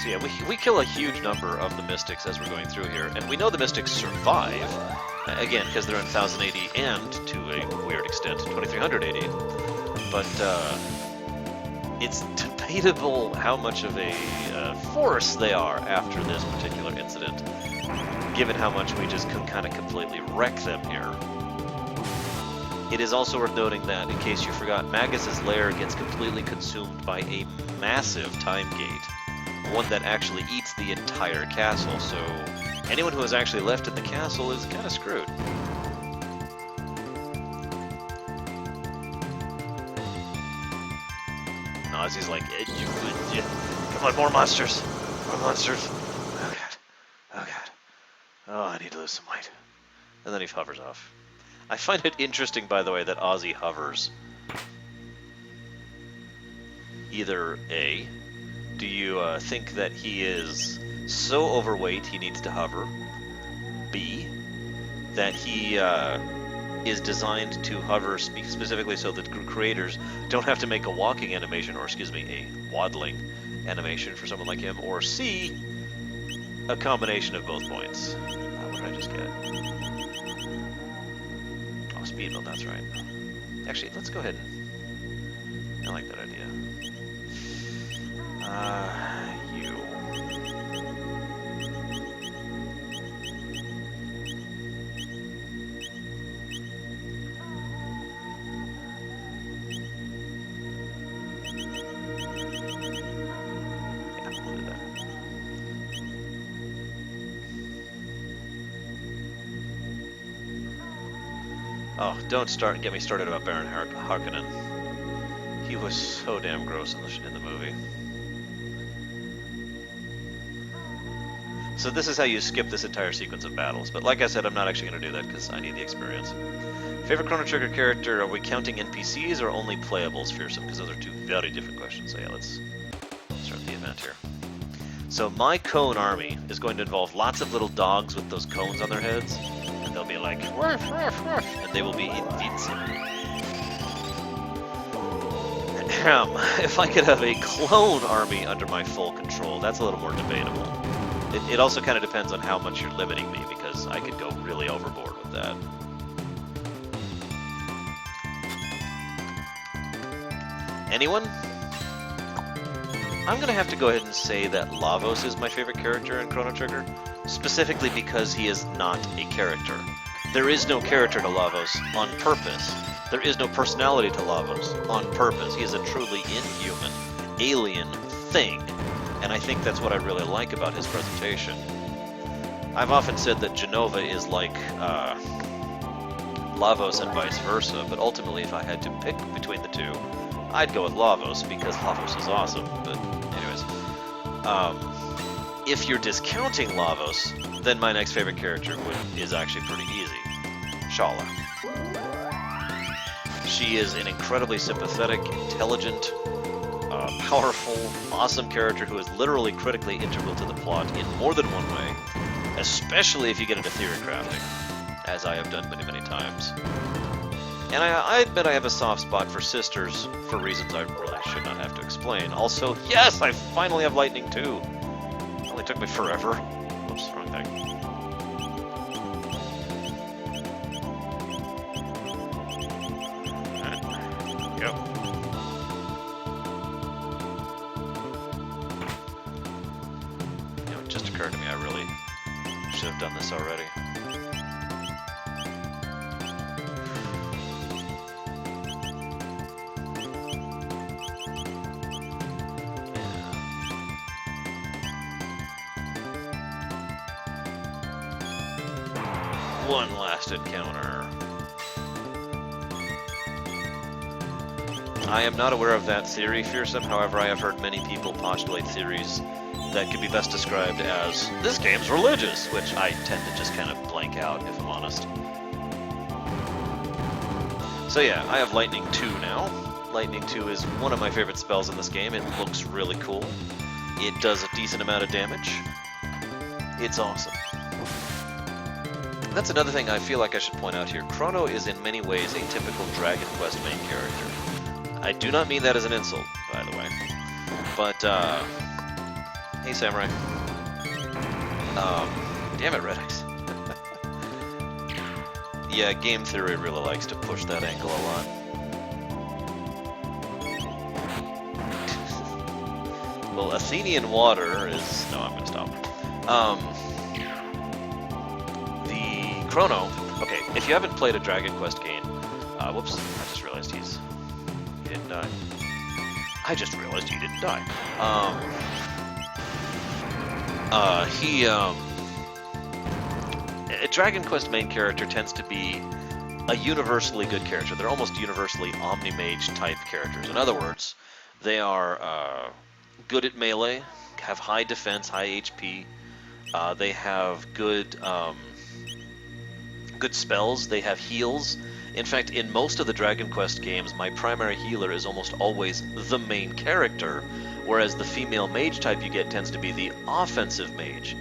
so yeah, we kill a huge number of the mystics as we're going through here, and we know the mystics survive, again, because they're in 1080 and, to a weird extent, 2380, but it's debatable how much of a force they are after this particular incident, given how much we just kind of completely wreck them here. It is also worth noting that, in case you forgot, Magus's lair gets completely consumed by a massive time gate. One that actually eats the entire castle, so anyone who is actually left in the castle is kind of screwed. Ozzy's like, come on, more monsters! More monsters! Oh god. Oh god. Oh, I need to lose some weight. And then he hovers off. I find it interesting, by the way, that Ozzy hovers. Either A, Do you think that he is so overweight he needs to hover? B, that he is designed to hover specifically so that creators don't have to make a walking animation, or excuse me, a waddling animation for someone like him, or C, a combination of both points. What did I just get? Oh, speed mode, that's right. Actually, let's go ahead and... I like that idea. You. Oh, don't get me started about Baron Harkonnen. He was so damn gross in the movie. So this is how you skip this entire sequence of battles. But like I said, I'm not actually going to do that because I need the experience. Favorite Chrono Trigger character, are we counting NPCs or only playables, Fearsome? Because those are two very different questions. So yeah, let's start the event here. So my cone army is going to involve lots of little dogs with those cones on their heads. And they'll be like, ruff, ruff, ruff, and they will be invincible. If I could have a clone army under my full control, that's a little more debatable. It also kind of depends on how much you're limiting me, because I could go really overboard with that. Anyone? I'm going to have to go ahead and say that Lavos is my favorite character in Chrono Trigger, specifically because he is not a character. There is no character to Lavos on purpose. There is no personality to Lavos on purpose. He is a truly inhuman, alien thing, and I think that's what I really like about his presentation. I've often said that Genova is like Lavos and vice versa, but ultimately if I had to pick between the two, I'd go with Lavos because Lavos is awesome. But anyways, if you're discounting Lavos, then my next favorite character is actually pretty easy. Shala. She is an incredibly sympathetic, intelligent, powerful, awesome character who is literally critically integral to the plot in more than one way, especially if you get into theory crafting, as I have done many, many times. And I admit I have a soft spot for sisters, for reasons I really should not have to explain. Also, yes, I finally have lightning too. It only took me forever. Oops, wrong thing. Alright, go. You know, it just occurred to me I really should have done this already. One last encounter. I am not aware of that theory, Fearsome. However, I have heard many people postulate theories that can be best described as, this game's religious, which I tend to just kind of blank out, if I'm honest. So yeah, I have Lightning 2 now. Lightning 2 is one of my favorite spells in this game. It looks really cool. It does a decent amount of damage. It's awesome. That's another thing I feel like I should point out here. Chrono is in many ways a typical Dragon Quest main character. I do not mean that as an insult, by the way. But, hey Samurai. Damn it, Redix. Yeah, game theory really likes to push that angle a lot. Well, Athenian water is... No, I'm gonna stop. Chrono, okay, if you haven't played a Dragon Quest game, whoops, I just realized he didn't die. I just realized he didn't die. A Dragon Quest main character tends to be a universally good character. They're almost universally Omni-Mage type characters. In other words, they are good at melee, have high defense, high HP, they have good spells, they have heals. In fact, in most of the Dragon Quest games, my primary healer is almost always the main character, whereas the female mage type you get tends to be the offensive mage.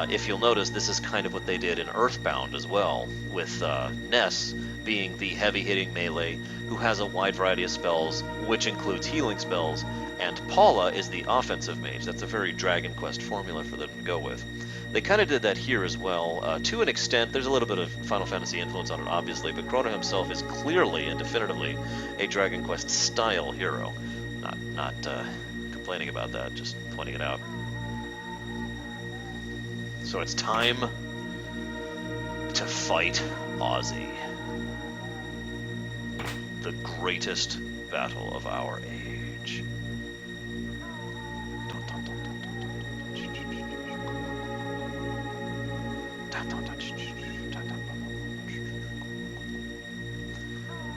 If you'll notice, this is kind of what they did in Earthbound as well, with Ness being the heavy-hitting melee who has a wide variety of spells, which includes healing spells, and Paula is the offensive mage. That's a very Dragon Quest formula for them to go with. They kind of did that here as well, to an extent. There's a little bit of Final Fantasy influence on it, obviously, but Chrono himself is clearly and definitively a Dragon Quest style hero. Not complaining about that, just pointing it out. So it's time to fight Ozzy. The greatest battle of our age.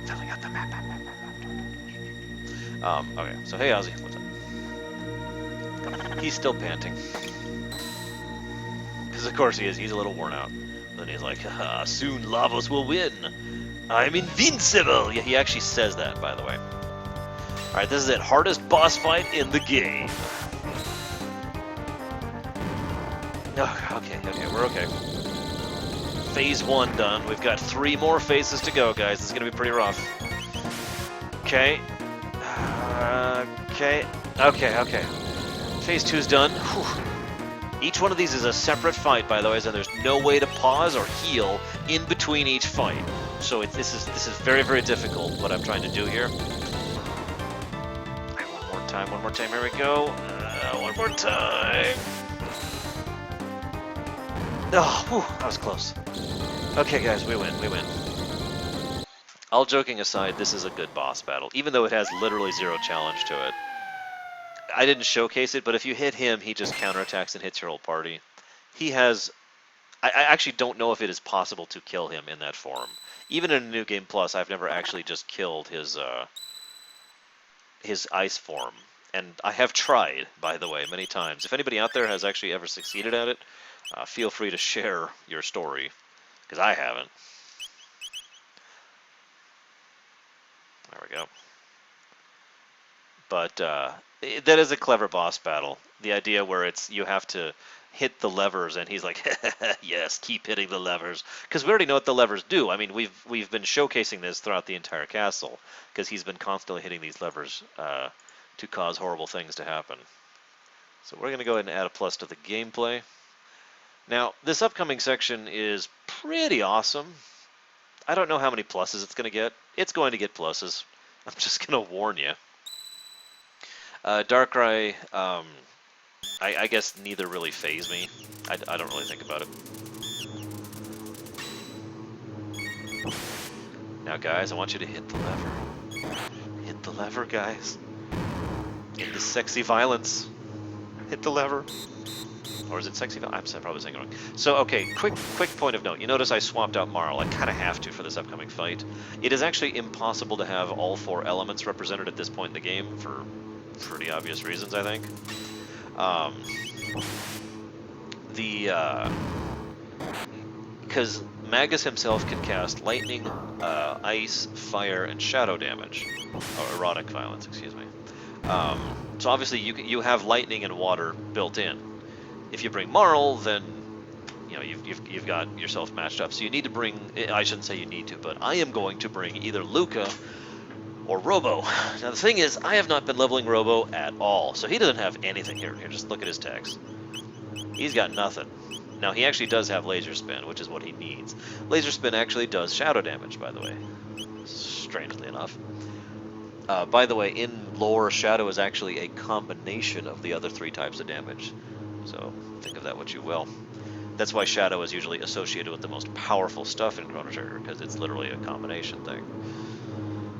Filling out the map. Okay, so hey Ozzy, what's up? He's still panting. Because of course he is, he's a little worn out. Then he's like, soon Lavos will win. I'm invincible! Yeah, he actually says that, by the way. Alright, this is it. Hardest boss fight in the game. Oh, okay, we're okay. Phase 1 done. We've got 3 more phases to go, guys. This is going to be pretty rough. Okay. Okay. Phase 2's done. Whew. Each one of these is a separate fight, by the way, so there's no way to pause or heal in between each fight. So this is very, very difficult, what I'm trying to do here. Right, one more time, here we go. One more time. Oh, whew, that was close. Okay, guys, we win. All joking aside, this is a good boss battle, even though it has literally 0 challenge to it. I didn't showcase it, but if you hit him, he just counterattacks and hits your whole party. He has... I actually don't know if it is possible to kill him in that form. Even in a New Game Plus, I've never actually just killed his ice form. And I have tried, by the way, many times. If anybody out there has actually ever succeeded at it, feel free to share your story, because I haven't. There we go. But that is a clever boss battle. The idea where it's you have to hit the levers, and he's like, yes, keep hitting the levers, because we already know what the levers do. I mean, we've been showcasing this throughout the entire castle, because he's been constantly hitting these levers to cause horrible things to happen. So we're going to go ahead and add a plus to the gameplay. Now, this upcoming section is pretty awesome. I don't know how many pluses it's going to get. It's going to get pluses. I'm just going to warn you. Darkrai, I guess neither really faze me. I don't really think about it. Now, guys, I want you to hit the lever. Hit the lever, guys. Into sexy violence. Hit the lever. Or is it sexy violence? I'm probably saying it wrong. So, okay, quick point of note. You notice I swapped out Marl. I kind of have to for this upcoming fight. It is actually impossible to have all 4 elements represented at this point in the game for pretty obvious reasons, I think. Because Magus himself can cast lightning, ice, fire, and shadow damage, or erotic violence, excuse me. So obviously you have lightning and water built in. If you bring Marl, then you know you've got yourself matched up. So you need to bring. I shouldn't say you need to, but I am going to bring either Luca or Robo. Now the thing is, I have not been leveling Robo at all, so he doesn't have anything here. Here, just look at his text. He's got nothing. Now he actually does have Laser Spin, which is what he needs. Laser Spin actually does shadow damage, by the way. Strangely enough. By the way, in lore, Shadow is actually a combination of the other 3 types of damage. So think of that what you will. That's why Shadow is usually associated with the most powerful stuff in Chrono Trigger, because it's literally a combination thing.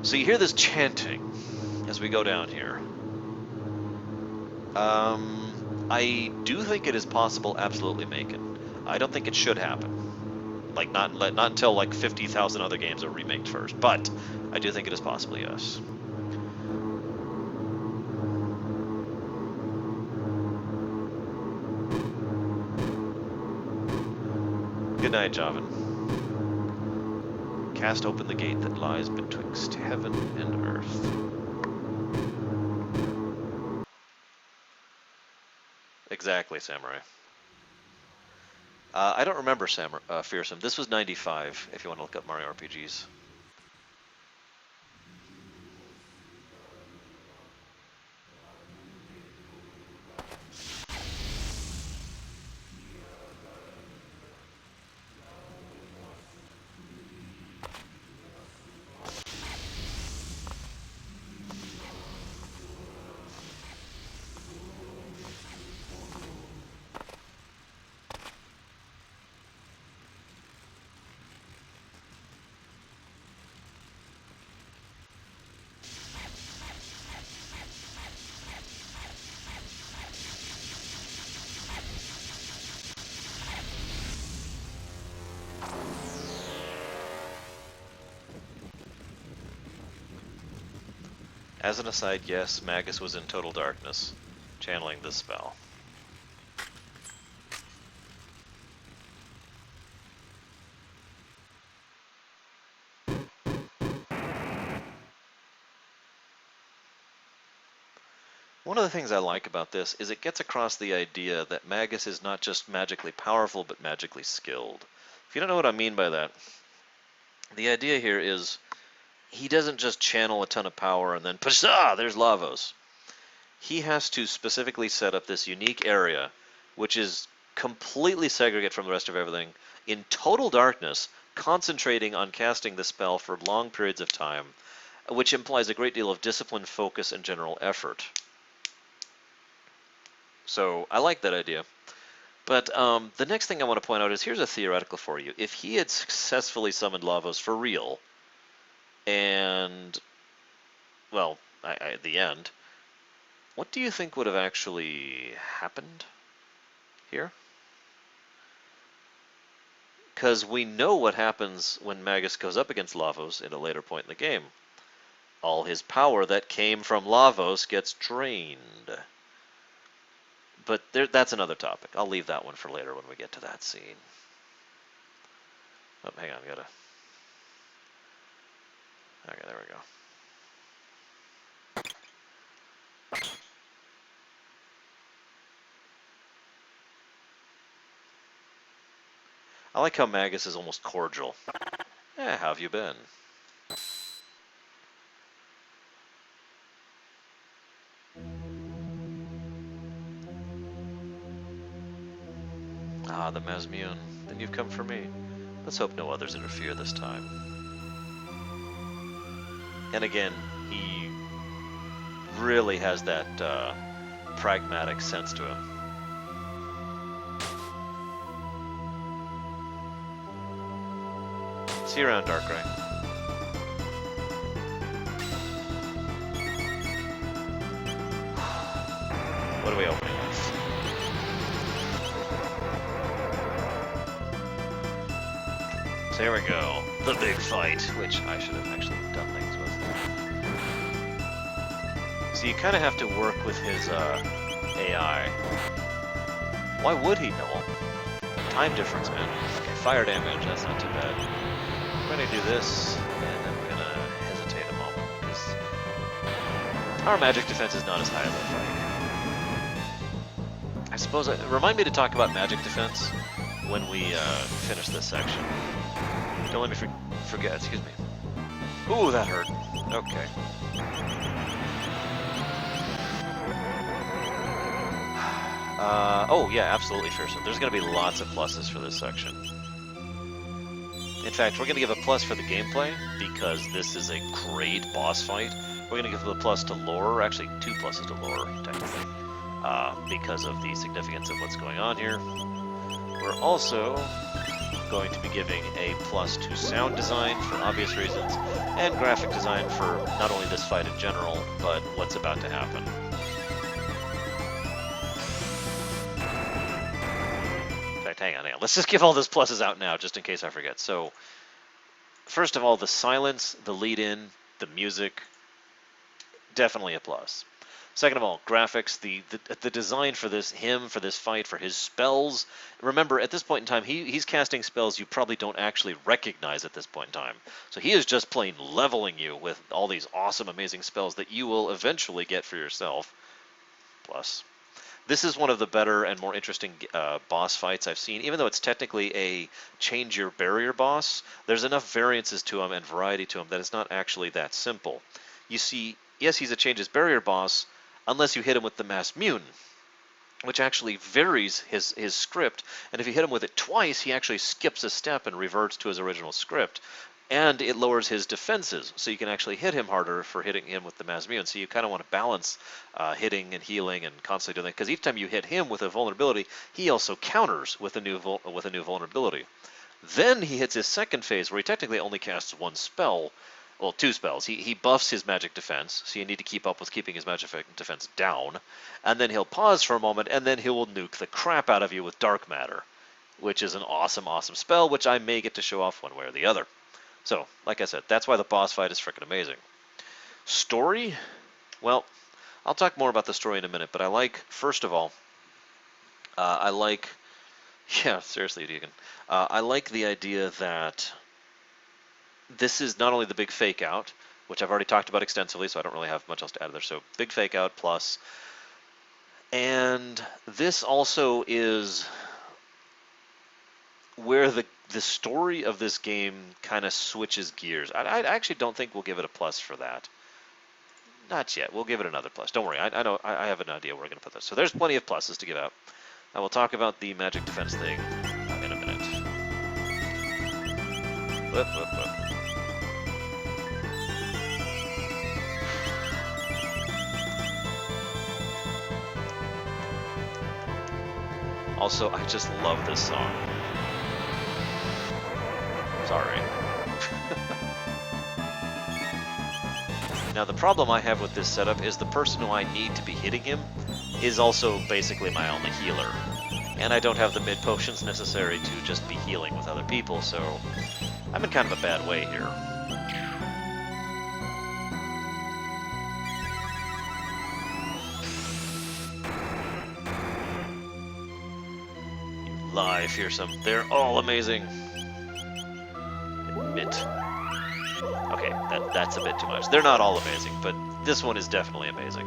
So you hear this chanting as we go down here. I do think it is possible absolutely make it. I don't think it should happen. Like, not until like 50,000 other games are remaked first. But I do think it is possible, yes. Good night, Javan. Cast open the gate that lies betwixt heaven and earth. Exactly, Samurai. I don't remember Fearsome. This was 95, if you want to look up Mario RPGs. As an aside, yes, Magus was in total darkness, channeling this spell. One of the things I like about this is it gets across the idea that Magus is not just magically powerful, but magically skilled. If you don't know what I mean by that, the idea here is he doesn't just channel a ton of power and then, pshaw, there's Lavos. He has to specifically set up this unique area, which is completely segregated from the rest of everything, in total darkness, concentrating on casting the spell for long periods of time, which implies a great deal of discipline, focus, and general effort. So I like that idea. But the next thing I want to point out is here's a theoretical for you. If he had successfully summoned Lavos for real, and, well, at the end, what do you think would have actually happened here? Because we know what happens when Magus goes up against Lavos at a later point in the game. All his power that came from Lavos gets drained. But that's another topic. I'll leave that one for later when we get to that scene. Oh, hang on, gotta... Okay, there we go. I like how Magus is almost cordial. How have you been? Ah, the Mazmune. Then you've come for me. Let's hope no others interfere this time. And again, he really has that pragmatic sense to him. See you around, Darkrai. What are we opening with? So here we go. The big fight, which I should have actually done things with. So you kind of have to work with his AI. Why would he know? Time difference, man. Okay, fire damage, that's not too bad. We're going to do this, and then we're going to hesitate a moment, because our magic defense is not as high as I think. I suppose, remind me to talk about magic defense when we finish this section. Don't let me forget, excuse me. Ooh, that hurt. Okay. Oh, yeah, absolutely, Fearsome. There's going to be lots of pluses for this section. In fact, we're going to give a plus for the gameplay, because this is a great boss fight. We're going to give a plus to lore, actually 2 pluses to lore, technically, because of the significance of what's going on here. We're also going to be giving a plus to sound design for obvious reasons, and graphic design for not only this fight in general, but what's about to happen. Hang on. Let's just give all those pluses out now, just in case I forget. So, first of all, the silence, the lead-in, the music, definitely a plus. Second of all, graphics, the design for this, for this fight, for his spells. Remember, at this point in time, he's casting spells you probably don't actually recognize at this point in time. So he is just plain leveling you with all these awesome, amazing spells that you will eventually get for yourself. Plus. This is one of the better and more interesting boss fights I've seen. Even though it's technically a change your barrier boss, there's enough variances to him and variety to him that it's not actually that simple. You see, yes, he's a change his barrier boss, unless you hit him with the Mass Mutant, which actually varies his script, and if you hit him with it twice, he actually skips a step and reverts to his original script. And it lowers his defenses, so you can actually hit him harder for hitting him with the Masmuin. So you kind of want to balance hitting and healing and constantly doing that, because each time you hit him with a vulnerability, he also counters with a new vulnerability. Then he hits his second phase, where he technically only casts one spell, well, two spells. He buffs his magic defense, so you need to keep up with keeping his magic defense down. And then he'll pause for a moment, and then he will nuke the crap out of you with Dark Matter, which is an awesome, awesome spell, which I may get to show off one way or the other. So, like I said, that's why the boss fight is freaking amazing. Story? Well, I'll talk more about the story in a minute, but I like, first of all, yeah, seriously, Deacon, I like the idea that this is not only the big fake out, which I've already talked about extensively, so I don't really have much else to add there, so big fake out plus, and this also is where the story of this game kind of switches gears. I actually don't think we'll give it a plus for that. Not yet. We'll give it another plus. Don't worry. I know. I have an idea where we're going to put this. So there's plenty of pluses to give out. I will talk about the magic defense thing in a minute. Whoop, whoop, whoop. Also, I just love this song. Sorry. Now the problem I have with this setup is the person who I need to be hitting him is also basically my only healer. And I don't have the mid potions necessary to just be healing with other people, so I'm in kind of a bad way here. You lie, fearsome. They're all amazing. Admit. Okay, that's a bit too much. They're not all amazing, but this one is definitely amazing.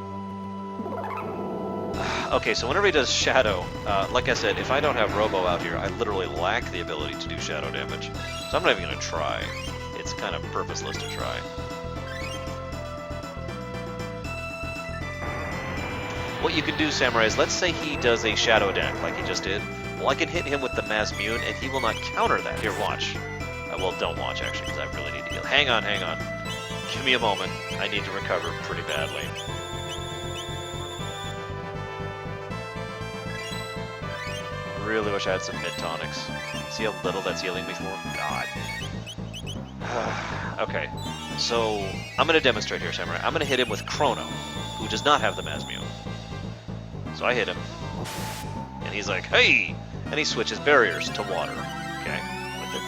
Okay, so whenever he does shadow, like I said, if I don't have Robo out here, I literally lack the ability to do shadow damage. So I'm not even going to try. It's kind of purposeless to try. What you can do, Samurai, is let's say he does a shadow attack like he just did. Well, I can hit him with the Masmuin, and he will not counter that. Here, watch. Well, don't watch, actually, because I really need to heal. Hang on, hang on. Give me a moment. I need to recover pretty badly. Really wish I had some mid-tonics. See how little that's healing me for? God. Okay, so I'm going to demonstrate here, Samurai. I'm going to hit him with Chrono, who does not have the Masmuin. So I hit him, and he's like, hey! And he switches barriers to water. Okay, with it.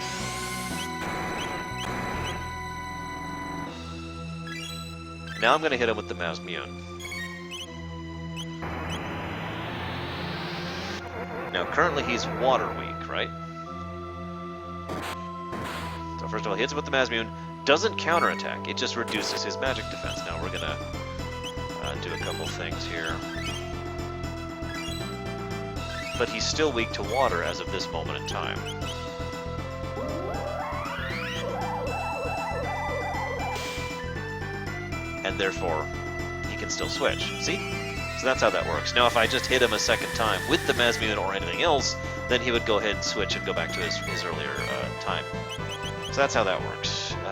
Now I'm going to hit him with the Masmuin. Now, currently he's water weak, right? So first of all, he hits him with the Masmuin, doesn't counterattack, it just reduces his magic defense. Now we're going to do a couple things here. But he's still weak to water as of this moment in time. And therefore, he can still switch. See? So that's how that works. Now, if I just hit him a second time with the Masmuin or anything else, then he would go ahead and switch and go back to his earlier time. So that's how that works. I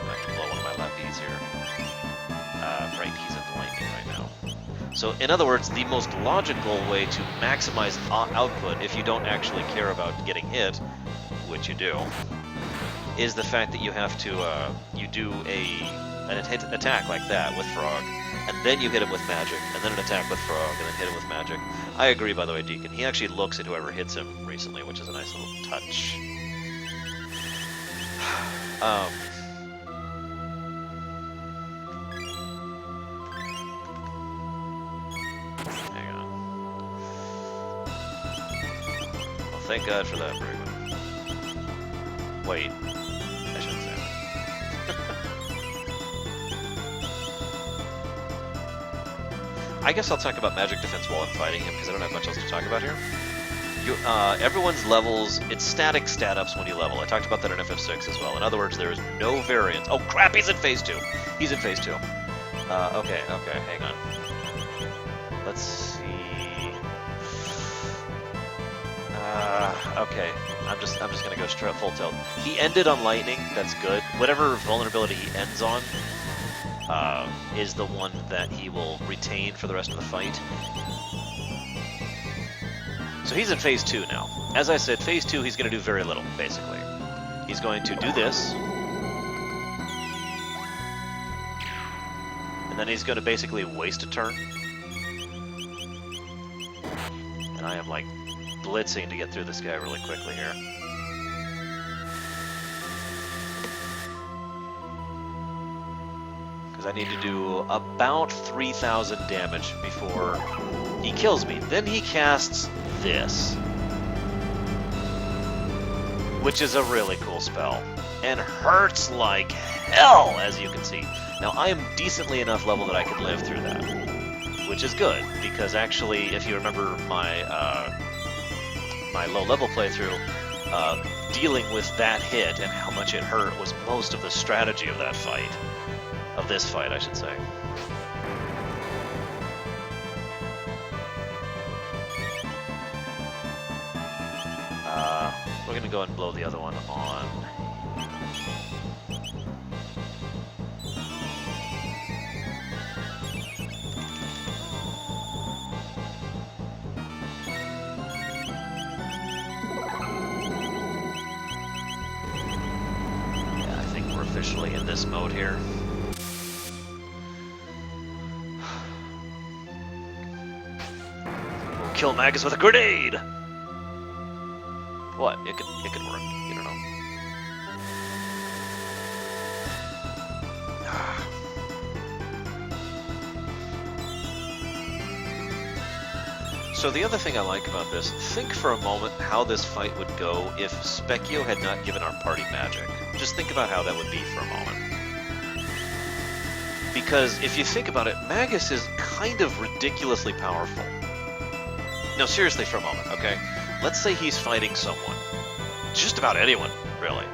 have to blow one of my lefties here. Right, he's at lightning right now. So, in other words, the most logical way to maximize output, if you don't actually care about getting hit, which you do, is the fact that you have to, you do an attack like that with Frog, and then you hit him with magic, and then an attack with Frog, and then hit him with magic. I agree, by the way, Deacon. He actually looks at whoever hits him recently, which is a nice little touch. Hang on. Well, thank God for that, Braven. Wait. I shouldn't say that. I guess I'll talk about magic defense while I'm fighting him, because I don't have much else to talk about here. Everyone's levels, it's static stat-ups when you level. I talked about that in FF6 as well. In other words, there is no variance. Oh crap, he's in Phase 2. He's in Phase 2. Okay, hang on. Let's see... okay, I'm just gonna go straight full tilt. He ended on lightning, that's good. Whatever vulnerability he ends on is the one that he will retain for the rest of the fight. So he's in Phase 2 now. As I said, Phase 2 he's gonna do very little, basically. He's going to do this. And then he's gonna basically waste a turn. And I am like blitzing to get through this guy really quickly here. Because I need to do about 3,000 damage before he kills me. Then he casts this, which is a really cool spell, and hurts like hell, as you can see. Now, I am decently enough level that I can live through that, which is good, because actually, if you remember my my low-level playthrough, dealing with that hit and how much it hurt was most of the strategy of that fight. Of this fight, I should say. We're gonna go and blow the other one on. Yeah, I think we're officially in this mode here. We'll kill Magus with a grenade! What? It could work. You don't know. So the other thing I like about this, think for a moment how this fight would go if Specchio had not given our party magic. Just think about how that would be for a moment. Because if you think about it, Magus is kind of ridiculously powerful. No, seriously for a moment, okay? Let's say he's fighting someone. Just about anyone, really.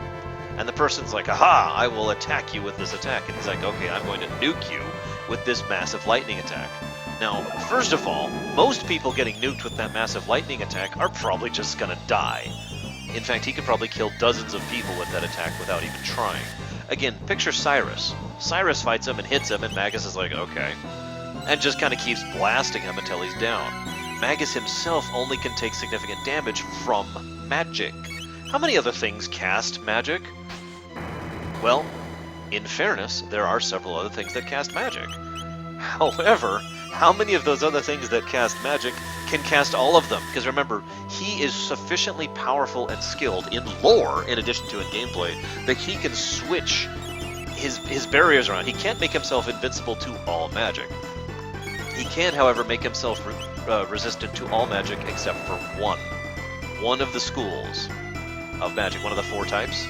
And the person's like, aha, I will attack you with this attack. And he's like, okay, I'm going to nuke you with this massive lightning attack. Now, first of all, most people getting nuked with that massive lightning attack are probably just gonna die. In fact, he could probably kill dozens of people with that attack without even trying. Again, picture Cyrus. Cyrus fights him and hits him, and Magus is like, okay. And just kind of keeps blasting him until he's down. Magus himself only can take significant damage from magic. How many other things cast magic? Well, in fairness, there are several other things that cast magic. However, how many of those other things that cast magic can cast all of them? Because remember, he is sufficiently powerful and skilled in lore, in addition to in gameplay, that he can switch his barriers around. He can't make himself invincible to all magic. He can, however, make himself resistant to all magic except for one. One of the schools of magic, one of the 4 types.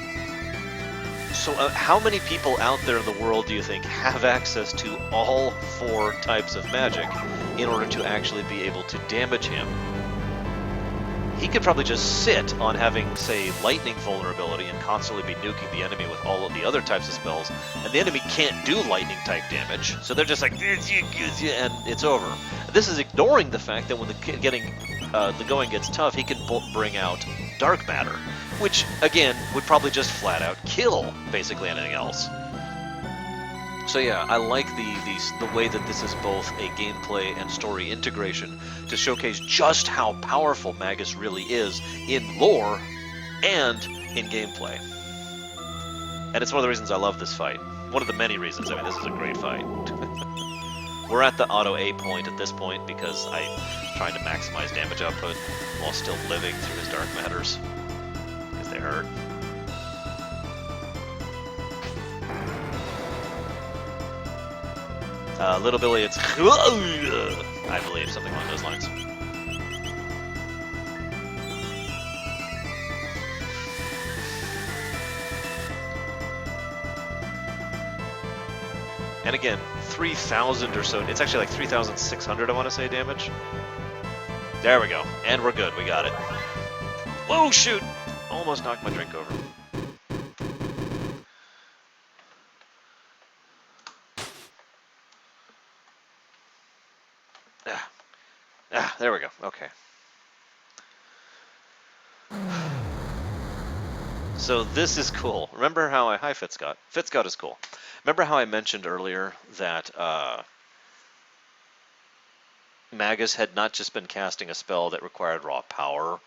So how many people out there in the world do you think have access to all 4 types of magic in order to actually be able to damage him? He could probably just sit on having, say, lightning vulnerability and constantly be nuking the enemy with all of the other types of spells, and the enemy can't do lightning type damage, so they're just like, and it's over. This is ignoring the fact that when the going gets tough, he can bring out dark matter, which, again, would probably just flat out kill basically anything else. So yeah, I like the way that this is both a gameplay and story integration to showcase just how powerful Magus really is in lore and in gameplay. And it's one of the reasons I love this fight. One of the many reasons. I mean, this is a great fight. We're at the auto A point at this point because I'm trying to maximize damage output while still living through his dark matters. Because they hurt. Little Billy, it's I believe, something along those lines. And again, 3,000 or so. It's actually like 3,600, I want to say, damage. There we go. And we're good. We got it. Whoa, shoot! Almost knocked my drink over. There we go. Okay. So this is cool. Remember how I... Hi, Fitscott. Fitscott is cool. Remember how I mentioned earlier that Magus had not just been casting a spell that required raw power,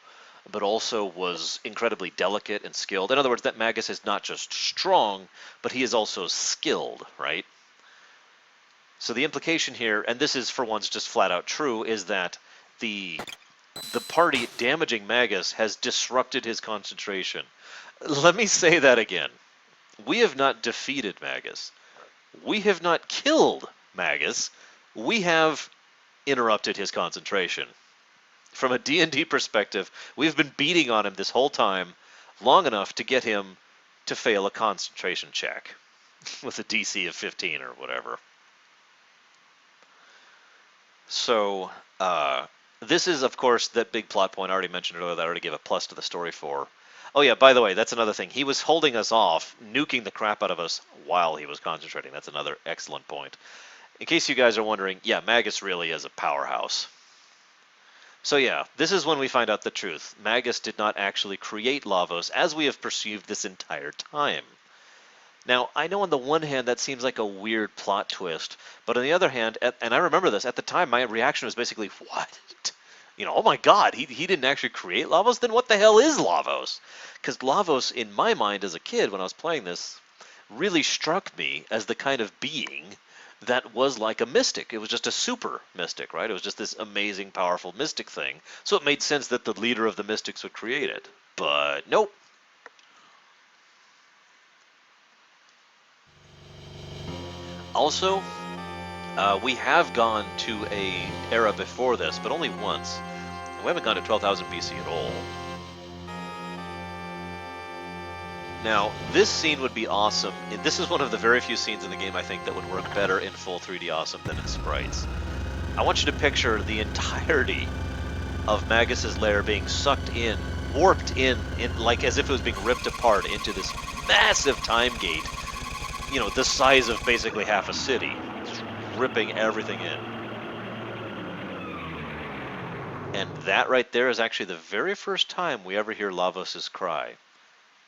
but also was incredibly delicate and skilled. In other words, that Magus is not just strong, but he is also skilled, right? So the implication here, and this is for once just flat out true, is that the party damaging Magus has disrupted his concentration. Let me say that again. We have not defeated Magus. We have not killed Magus. We have interrupted his concentration. From a D&D perspective, we've been beating on him this whole time long enough to get him to fail a concentration check with a DC of 15 or whatever. So, this is, of course, that big plot point I already mentioned earlier that I already gave a plus to the story for. Oh yeah, by the way, that's another thing. He was holding us off, nuking the crap out of us while he was concentrating. That's another excellent point. In case you guys are wondering, yeah, Magus really is a powerhouse. So yeah, this is when we find out the truth. Magus did not actually create Lavos as we have perceived this entire time. Now, I know on the one hand that seems like a weird plot twist, but on the other hand, and I remember this, at the time my reaction was basically, what? You know, oh my god, he didn't actually create Lavos? Then what the hell is Lavos? Because Lavos, in my mind as a kid when I was playing this, really struck me as the kind of being that was like a mystic. It was just a super mystic, right? It was just this amazing, powerful mystic thing. So it made sense that the leader of the mystics would create it. But nope. Also, we have gone to a era before this, but only once. We haven't gone to 12,000 BC at all. Now, this scene would be awesome. This is one of the very few scenes in the game, I think, that would work better in full 3D awesome than in sprites. I want you to picture the entirety of Magus's lair being sucked in, warped in like as if it was being ripped apart into this massive time gate. You know, the size of basically half a city, just ripping everything in. And that right there is actually the very first time we ever hear Lavos' cry.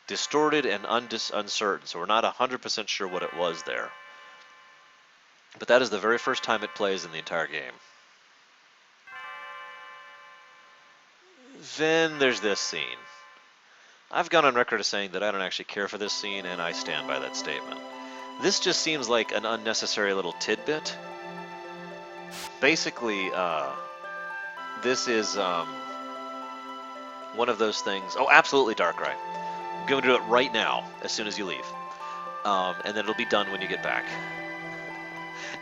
Distorted and uncertain, so we're not 100% sure what it was there. But that is the very first time it plays in the entire game. Then there's this scene. I've gone on record as saying that I don't actually care for this scene, and I stand by that statement. This just seems like an unnecessary little tidbit. Basically, this is one of those things. Oh, absolutely, Darkrai. I'm going to do it right now, as soon as you leave. And then it'll be done when you get back.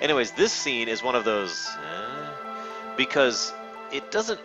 Anyways, this scene is one of those... because it doesn't